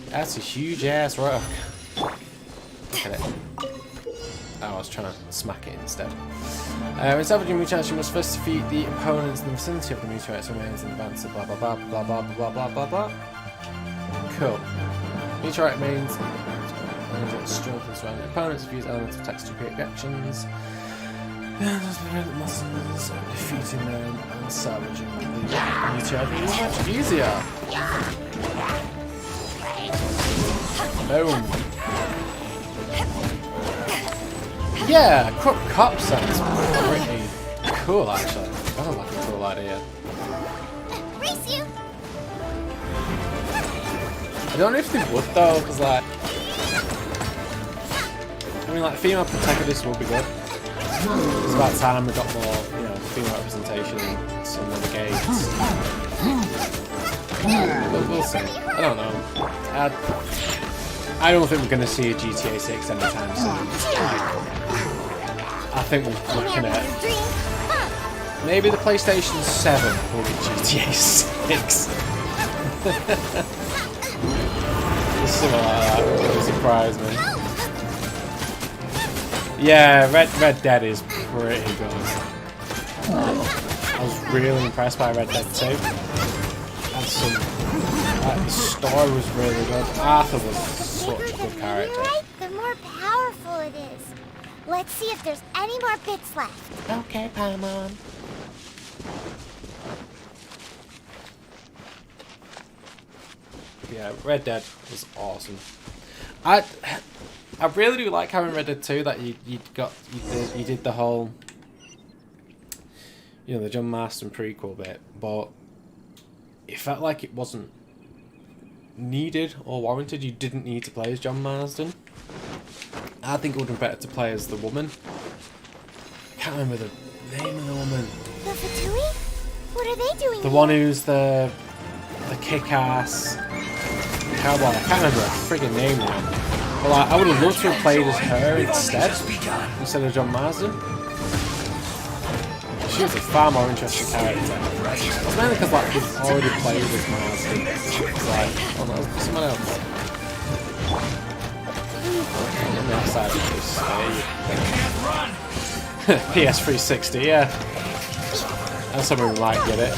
That's a huge ass rock. Look at it. Oh, I was trying to smack it instead. In salvaging meteorites, you must first defeat the opponents in the vicinity of the meteorites remains in advance of blah blah blah blah blah blah blah blah blah. Cool. Meteorite remains strengthens surrounding opponents, use elements of text to create reactions. Muscles, defeating them and salvaging the meteorite is much easier. Boom. Yeah, Crook Cop sounds pretty cool actually. That sounds like a cool idea. Race you. I don't know if they would though, because like, I mean like female protagonists would be good. It's about time we got more, you know, female representation in some of the games. But we'll see. I don't know. I don't think we're going to see a GTA 6 anytime soon. I think we're looking at maybe the PlayStation 7 will be GTA 6. Something like that would surprise me. Yeah, Red Dead is pretty good. I was really impressed by Red Dead 2. And the story was really good. Arthur was such a good character. Meteorite, the more powerful it is. Let's see if there's any more bits left. Okay, Paimon. Yeah, Red Dead was awesome. I really do like having Red Dead 2 that you did the whole, you know, the John Marston prequel bit, but it felt like it wasn't needed or warranted. You didn't need to play as John Marsden. I think it would have been better to play as the woman. I can't remember the name of the woman. The Fatui? What are they doing The here? one who's the kick-ass cowboy. I can't remember her friggin' name now. But like, I would have loved to have played as her instead of John Marsden. She was a far more interesting character. It's mainly because like we've already played as Marsden. It's like, oh no, someone else. On the outside of this PS360, yeah. That's someone who might get it.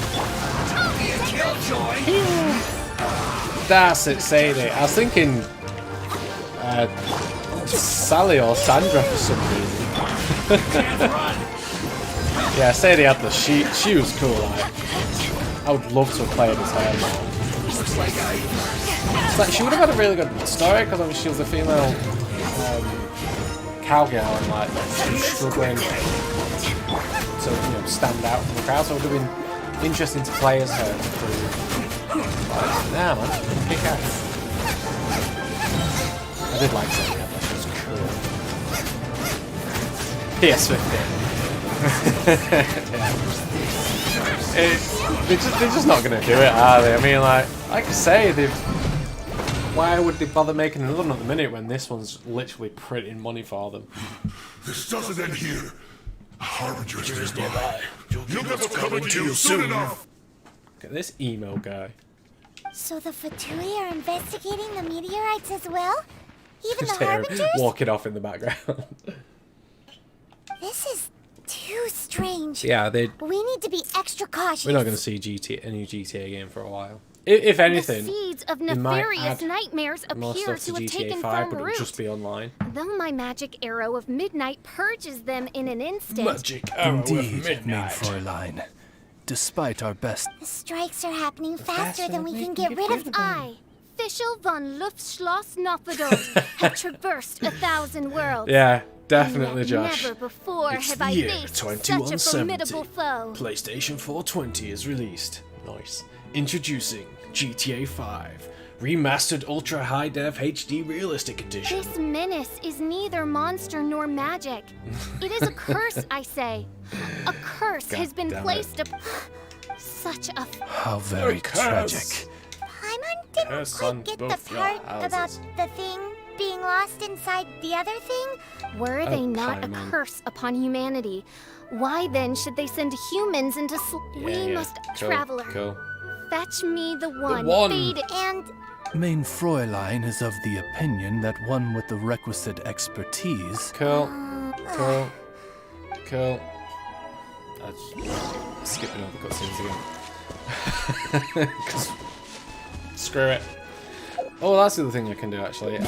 That's it, Sadie. I was thinking Sally or Sandra for some reason. Yeah, Sadie had the she was cool. Like, I would love to have played as her more. It's like she would have had a really good story because obviously she was a female cowgirl and like she was struggling to, you know, stand out from the crowd. So it would have been interesting to play as her through Nah, man. Kick ass. I did like saying that. That was cool. Yes, they're just not going to do it, are they? I mean, like I say, why would they bother making another one at the minute when this one's literally printing money for them? This doesn't end here. A harbinger is nearby. You'll get what's coming to you soon enough. Look at this emo guy. So the Fatui are investigating the meteorites as well? Even Just the hear him harbingers? walking off in the background. This is too strange. Yeah, We need to be extra cautious. we're not going to see a new GTA game for a while. If anything, The seeds of they might nefarious add nightmares more appear stuff to to have GTA taken 5, firm but it'll root. just be online. Though my magic arrow of midnight purges them in an instant. Magic arrow of Indeed, mein midnight. Fräulein. Despite our best... The strikes are happening faster faster than we they can can get get rid of rid of I, Fischl von Luftschloss Noppedold, have traversed 1,000 worlds. Yeah, definitely, And yet Josh. Never before It's have the I year faced such a 2170. formidable foe. PlayStation 420 is released. Nice. Introducing GTA 5, remastered ultra high def HD realistic edition. This menace is neither monster nor magic. It is a curse, I say. A curse has been damn it. placed upon such a How very tragic. Paimon didn't Curse on quite get the both your part about houses. the thing being lost inside the other thing. Were they not a Paimon. curse upon humanity? Why then should they send humans into We must, traveler, Cool. fetch me the one. one. Faded. And Mein Fräulein is of the opinion that one with the requisite expertise... Cool. Cool. Cool. I'm skipping all the cutscenes again. 'Cause screw it. Oh, that's the other thing I can do actually. You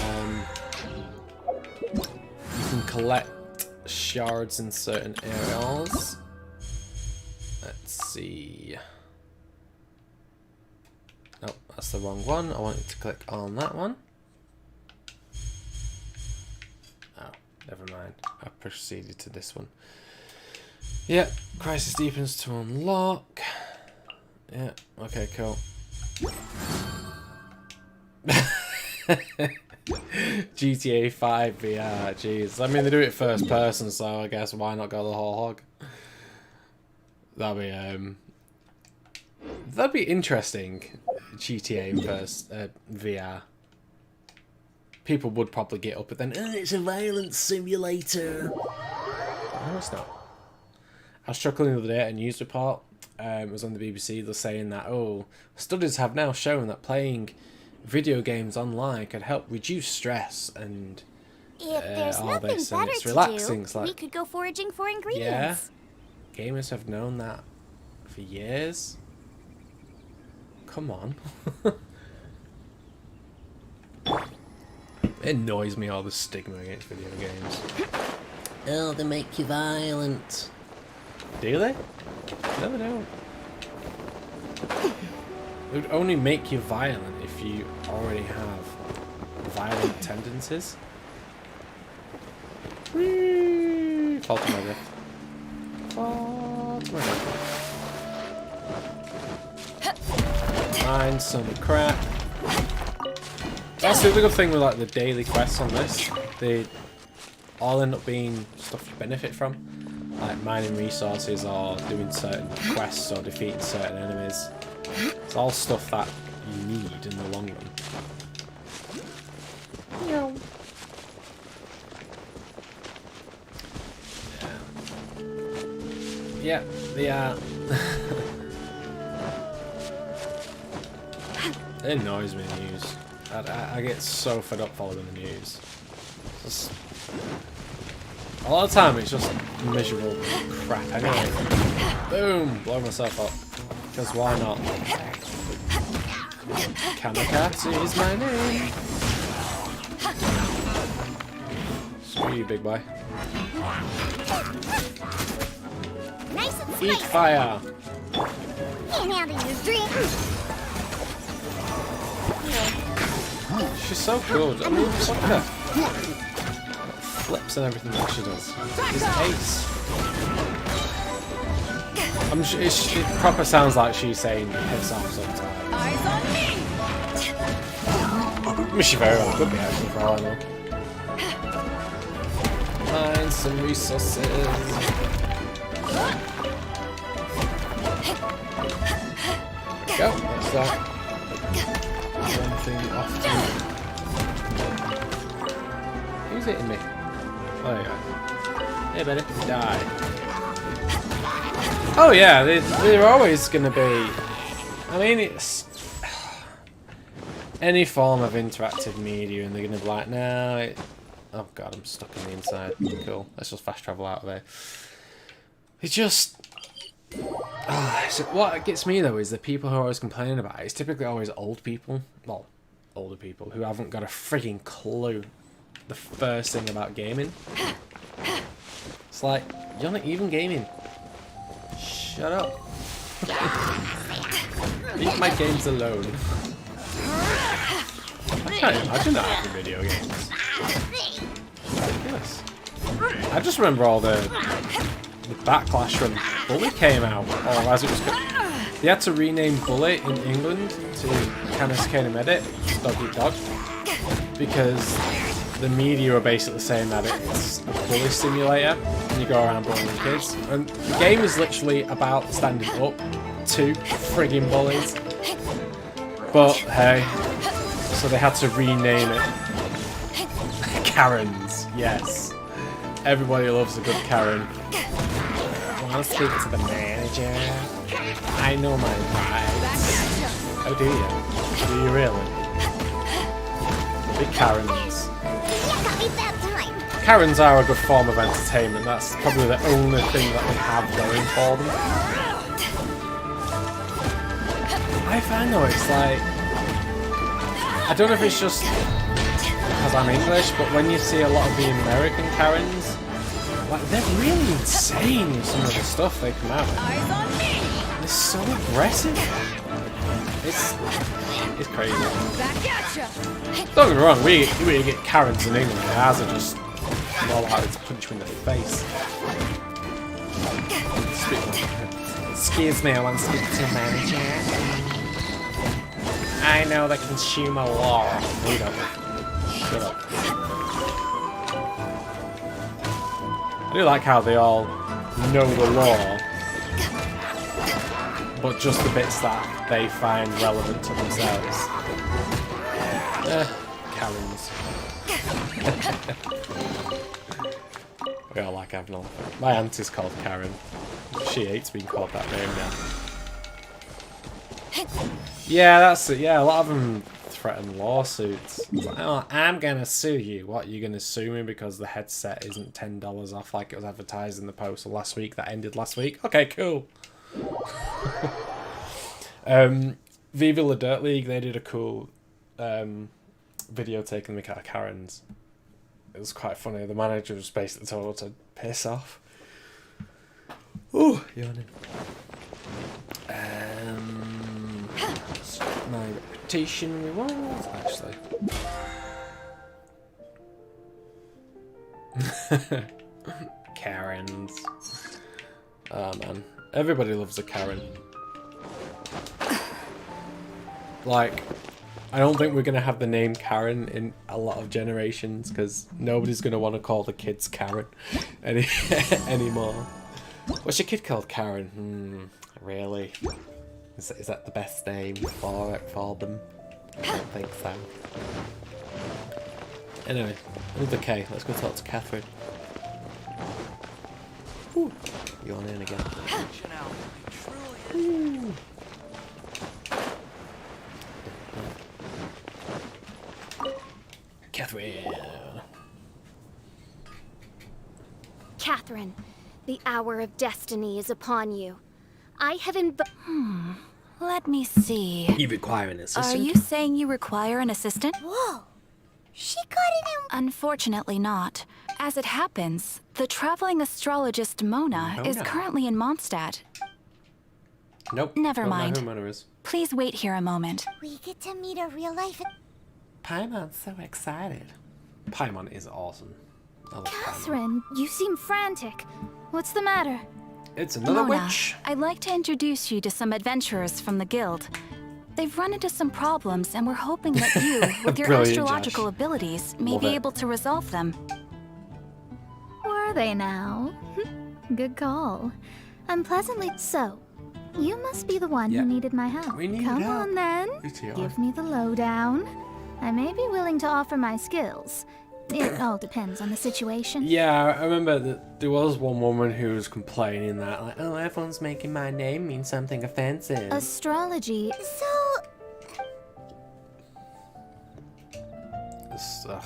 can collect shards in certain areas. Let's see. Nope, that's the wrong one. I want you to click on that one. Oh, never mind. I proceeded to this one. Yeah, Crisis Deepens to unlock. Yeah, okay, cool. GTA 5 VR, jeez. I mean, they do it first person, so I guess why not go the whole hog? That'd be interesting. GTA in first VR. People would probably get up, but then it's a violence simulator. No, it's not. I was struggling the other day at a news report. It was on the BBC. They're saying that studies have now shown that playing video games online can help reduce stress and if there's all nothing this, and better it's to relaxing. do, It's like, we could go foraging for yeah, ingredients. gamers have known that for years. Come on. It annoys me, all the stigma against video games. Oh, they make you violent. Do they? No, they don't. It would only make you violent if you already have violent tendencies. Whee! Fall to my death. Fall to my death. Find some crap. That's the other good thing with like the daily quests on this. They all end up being stuff you benefit from. Like mining resources or doing certain quests or defeating certain enemies. It's all stuff that you need in the long run. Yeah, they are. It annoys me, the news. I get so fed up following the news. Just, a lot of the time it's just miserable crap anyway. Boom! Blow myself up. Because why not? Kamikaze is my name. Screw you, big boy. Nice and Eat spicy. fire! Can't handle your drink. She's so cool. I mean, look at her. Flips and everything that she does. She's ace. It proper sounds like she's saying piss off sometimes. Eyes on me! I mean, she very well could be actually, for all I know. Find some resources. There we go. That's that. One thing off to. Who's hitting me? Oh yeah. Hey buddy, die. Oh yeah, they're always gonna be. I mean, it's any form of interactive media, and they're gonna be like, no. Oh god, I'm stuck in the inside. Cool. Let's just fast travel out of there. It's just. So what gets me though is the people who are always complaining about it. It's typically always old people. Well, older people who haven't got a freaking clue the first thing about gaming. It's like, you're not even gaming. Shut up. Leave my games alone. I can't imagine that having video games. Ridiculous. I just remember all the backlash when Bully came out, or as it was called. They had to rename Bully in England to Canis Cane Medit, Dog Eat Dog, because the media were basically saying that it's a bully simulator and you go around bullying kids. And the game is literally about standing up to frigging bullies. But hey, so they had to rename it. Karens, yes. Everybody loves a good Karen. Want to speak to the manager? I know my rights. Oh, do you? Do you really? Big Karens. Karens are a good form of entertainment. That's probably the only thing that they have going for them. I find though it's like, I don't know if it's just because I'm English, but when you see a lot of the American Karens, like they're really insane with some of the stuff they come out with. They're so aggressive. It's crazy. Don't get me wrong, we get Karens in England, and ours are just more likely to punch you in the face. Excuse me, I want to speak to a manager. I know the consumer law. We don't. Shut up. I do like how they all know the law, but just the bits that they find relevant to themselves. Karens. We all like having a laugh. My auntie's called Karen. She hates being called that name now. Yeah, that's it. Yeah, a lot of them threaten lawsuits. It's like, oh, I'm gonna sue you. What, you're gonna sue me because the headset isn't $10 off like it was advertised in the post last week that ended last week? Okay, cool. Viva La Dirt League, they did a cool video taking the cat of Karens. It was quite funny. The manager was basically told her to piss off. Ooh, yawning. My reputation rewards, actually. Karens. Oh man, everybody loves a Karen. Like, I don't think we're gonna have the name Karen in a lot of generations because nobody's gonna want to call the kids Karen anymore. What's your kid called, Karen? Really? Is that the best name for them? I don't think so. Anyway, another K. Let's go talk to Catherine. Ooh, you on in again? Ooh. Catherine. Catherine, the hour of destiny is upon you. I have Let me see. You require an assistant? Are you saying you require an assistant? Whoa! She got it Unfortunately not. As it happens, the traveling astrologist Mona is currently in Mondstadt. Nope. Never don't mind. know who Mona is. Please wait here a moment. We get to meet a real life. Paimon's so excited. Paimon is awesome. I love Paimon. Catherine, you seem frantic. What's the matter? It's another Mona, witch. I'd like to introduce you to some adventurers from the guild. They've run into some problems, and we're hoping that you, with your Brilliant, astrological Josh. abilities, may Love be it. able to resolve them. Were they now? Good call. I'm pleasantly so. You must be the one Yeah. who needed my help. We need Come help. on then. ETR. Give me the lowdown. I may be willing to offer my skills. It all depends on the situation. Yeah, I remember that there was one woman who was complaining that, like, oh, everyone's making my name mean something offensive. Astrology. So, Ugh.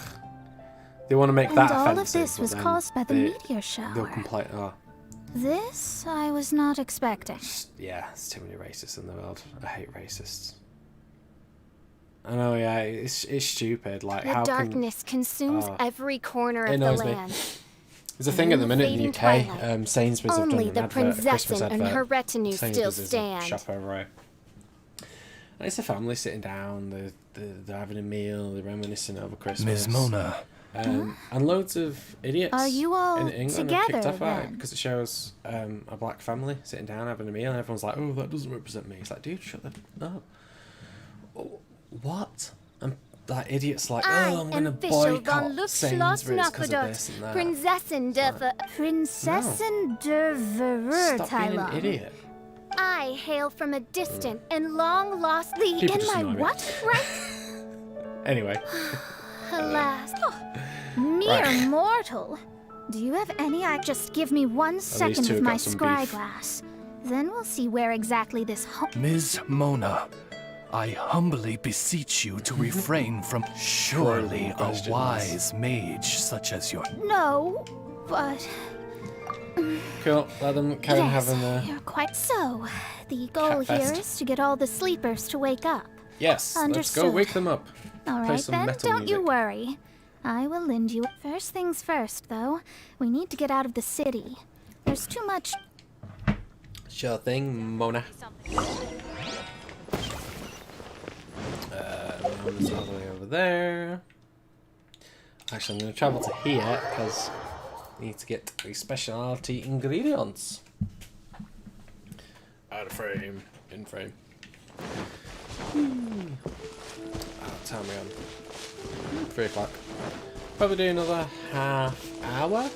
They want to make that And all of offensive. this but was then caused by the they- meteor shower. They'll complain. Oh, This I was not expecting. yeah, there's too many racists in the world. I hate racists. I know, yeah, it's stupid. Like, The how darkness consumes Oh. every corner It of the annoys me. land. There's a thing at the minute in the Fading UK. twilight. Sainsbury's have done Only an the advert, a Christmas princess and advert. her retinue still Sainsbury's is a stand. shop over here. And it's a family sitting down. They're having a meal. They're reminiscing over Christmas. Ms. Mona, And loads of idiots Are you all in England have kicked together, off at it then? because it shows a black family sitting down having a meal, and everyone's like, "Oh, that doesn't represent me." It's like, dude, shut the up. Oh, what? And like idiots like, I "Oh, I'm am gonna Fischl von boycott Luftschloss Sainsbury's because of Nachbarodot, this and that." Prinzessin der Prinzessin der Stop being an Verurteilung. idiot. I hail from a distant and long lost the People in just my annoy me. what rank? Anyway, Alas. Mere Right. mortal. Do you have any? Just give me 1 second two with have my got some scry beef. glass. Then we'll see where exactly this Ms. Mona, I humbly beseech you to refrain from surely a questions. wise mage such as your. No, but cool. Let them carry on yes, having the. you're quite so. The goal here Catfest. is to get all the sleepers to wake up. Yes, let's go Understood. wake them up. All Play right some then, metal don't you music. worry. I will lend you. First things first, though. We need to get out of the city. There's too much. Sure thing, Mona. Mona's all the way over there. Actually, I'm going to travel to here because I need to get the specialty ingredients. Out of frame, in frame. What time are we on? 3 o'clock. Probably do another half hour.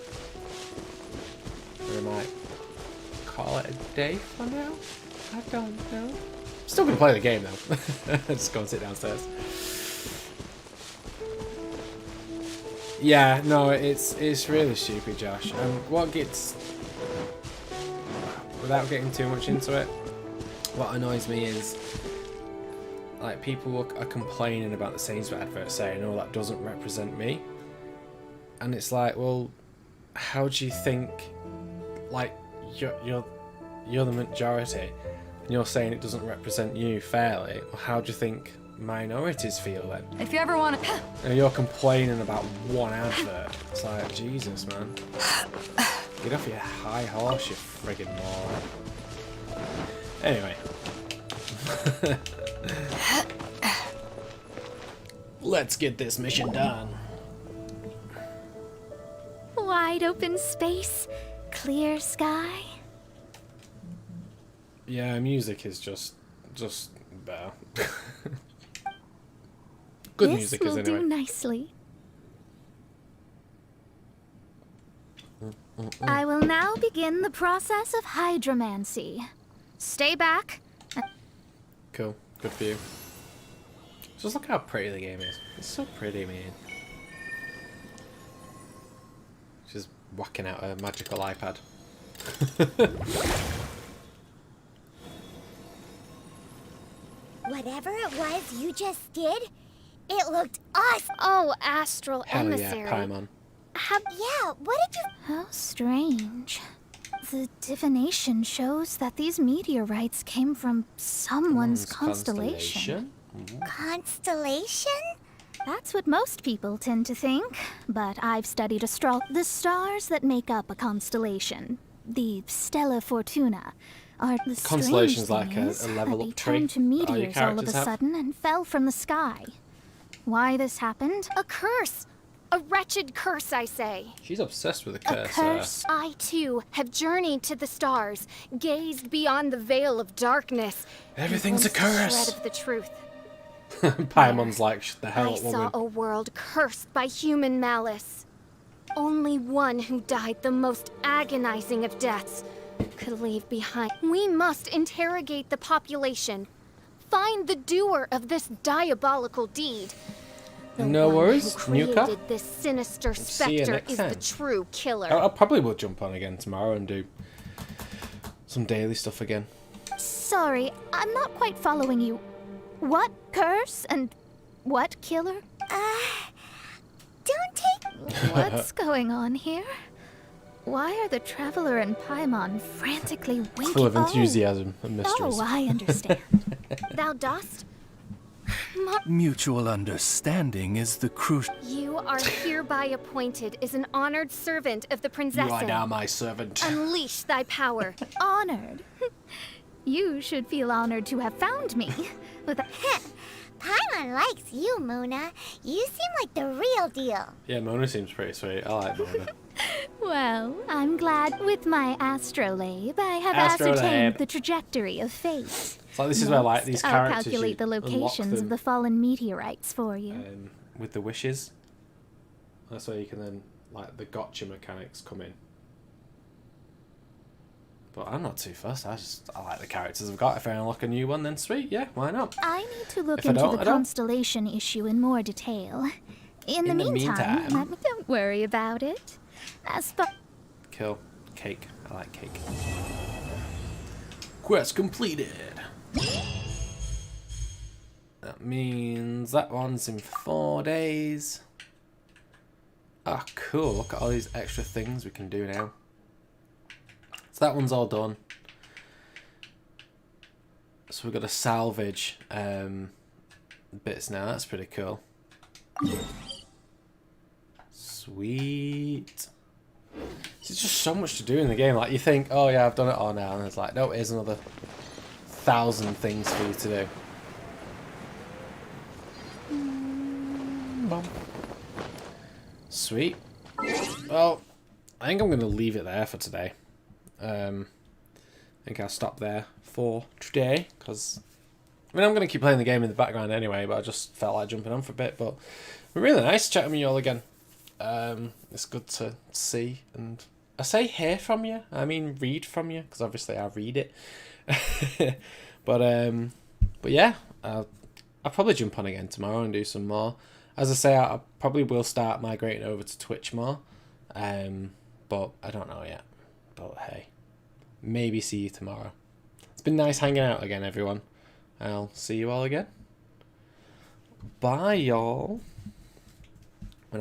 Or might call it a day for now. I don't know. Still gonna play the game though. Just go and sit downstairs. Yeah, no, it's really stupid, Josh. What gets, without getting too much into it, what annoys me is like people are complaining about the Sainsbury's advert saying, "Oh, that doesn't represent me," and it's like, well, how do you think? Like you're the majority, and you're saying it doesn't represent you fairly. Well, how do you think minorities feel then? If you ever want to... And you're complaining about one advert. It's like, Jesus, man. Get off your high horse, you friggin' moron. Anyway. Let's get this mission done. Wide open space, clear sky. Yeah, music is just better. Good This music will is anyway. do nicely. I will now begin the process of hydromancy. Stay back. Cool. Good for you. Just look how pretty the game is. It's so pretty, man. She's whacking out a magical iPad. whatever it was you just did, it looked awesome. Oh, astral Hell emissary. yeah, Paimon. Yeah, what did you... How strange. The divination shows that these meteorites came from someone's constellation. Constellation? That's what most people tend to think, but I've studied the stars that make up a constellation, the Stella Fortuna, are the strange Constellation's thing like is a that level they up tree turned to that all your meteors all of a characters have. sudden and fell from the sky. Why this happened? A curse. A wretched curse, I say. She's obsessed with a A curse. curse? I, too, have journeyed to the stars, gazed beyond the veil of darkness. Everything's a and glimpsed curse. shred of the truth. Paimon's like, the hell, I woman. saw a world cursed by human malice. Only one who died the most agonizing of deaths could leave behind. We must interrogate the population. Find the doer of this diabolical deed. The No one worries, who created Nuka. this sinister See you specter next is time. the true killer. I probably will jump on again tomorrow and do some daily stuff again. Sorry, I'm not quite following you. What curse and what killer? Don't take... What's going on here? Why are the Traveler and Paimon frantically winking? Full of enthusiasm and mysteries. Oh, I understand. Thou dost? Mutual understanding is the crucial. You are hereby appointed as an honored servant of the princess. You are now my servant. Unleash thy power. Honored? You should feel honored to have found me. With a... Paimon likes you, Mona. You seem like the real deal. Yeah, Mona seems pretty sweet. I like Mona. Well, I'm glad with my astrolabe I have Astrolabe. ascertained the trajectory of fate. It's like this is where like these I'll characters calculate you the unlock locations of them, the fallen meteorites for you. with the wishes. That's where you can then like the gotcha mechanics come in. But I'm not too fussed. I like the characters I've got. If I unlock a new one, then sweet. Yeah, why not? I need to look If I into don't, the I don't. constellation issue in more detail. In the meantime, don't worry about it. As far... Kill. Cake. I like cake. Quest completed. That means that one's in 4 days. Ah, cool. Look at all these extra things we can do now. So that one's all done. So we've got to salvage bits now. That's pretty cool. Sweet. There's just so much to do in the game. Like you think, oh yeah, I've done it all now, and it's like, no, here's another 1,000 things for you to do. Sweet. Well, I think I'm going to leave it there for today. I think I'll stop there for today, because I mean, I'm going to keep playing the game in the background anyway, but I just felt like jumping on for a bit. But really nice chatting with you all again. It's good to see, and I say hear from you, I mean read from you, because obviously I read it. but yeah, I'll probably jump on again tomorrow and do some more. As I say, I probably will start migrating over to Twitch more, but I don't know yet. But hey, maybe see you tomorrow. It's been nice hanging out again, everyone. I'll see you all again. Bye, y'all.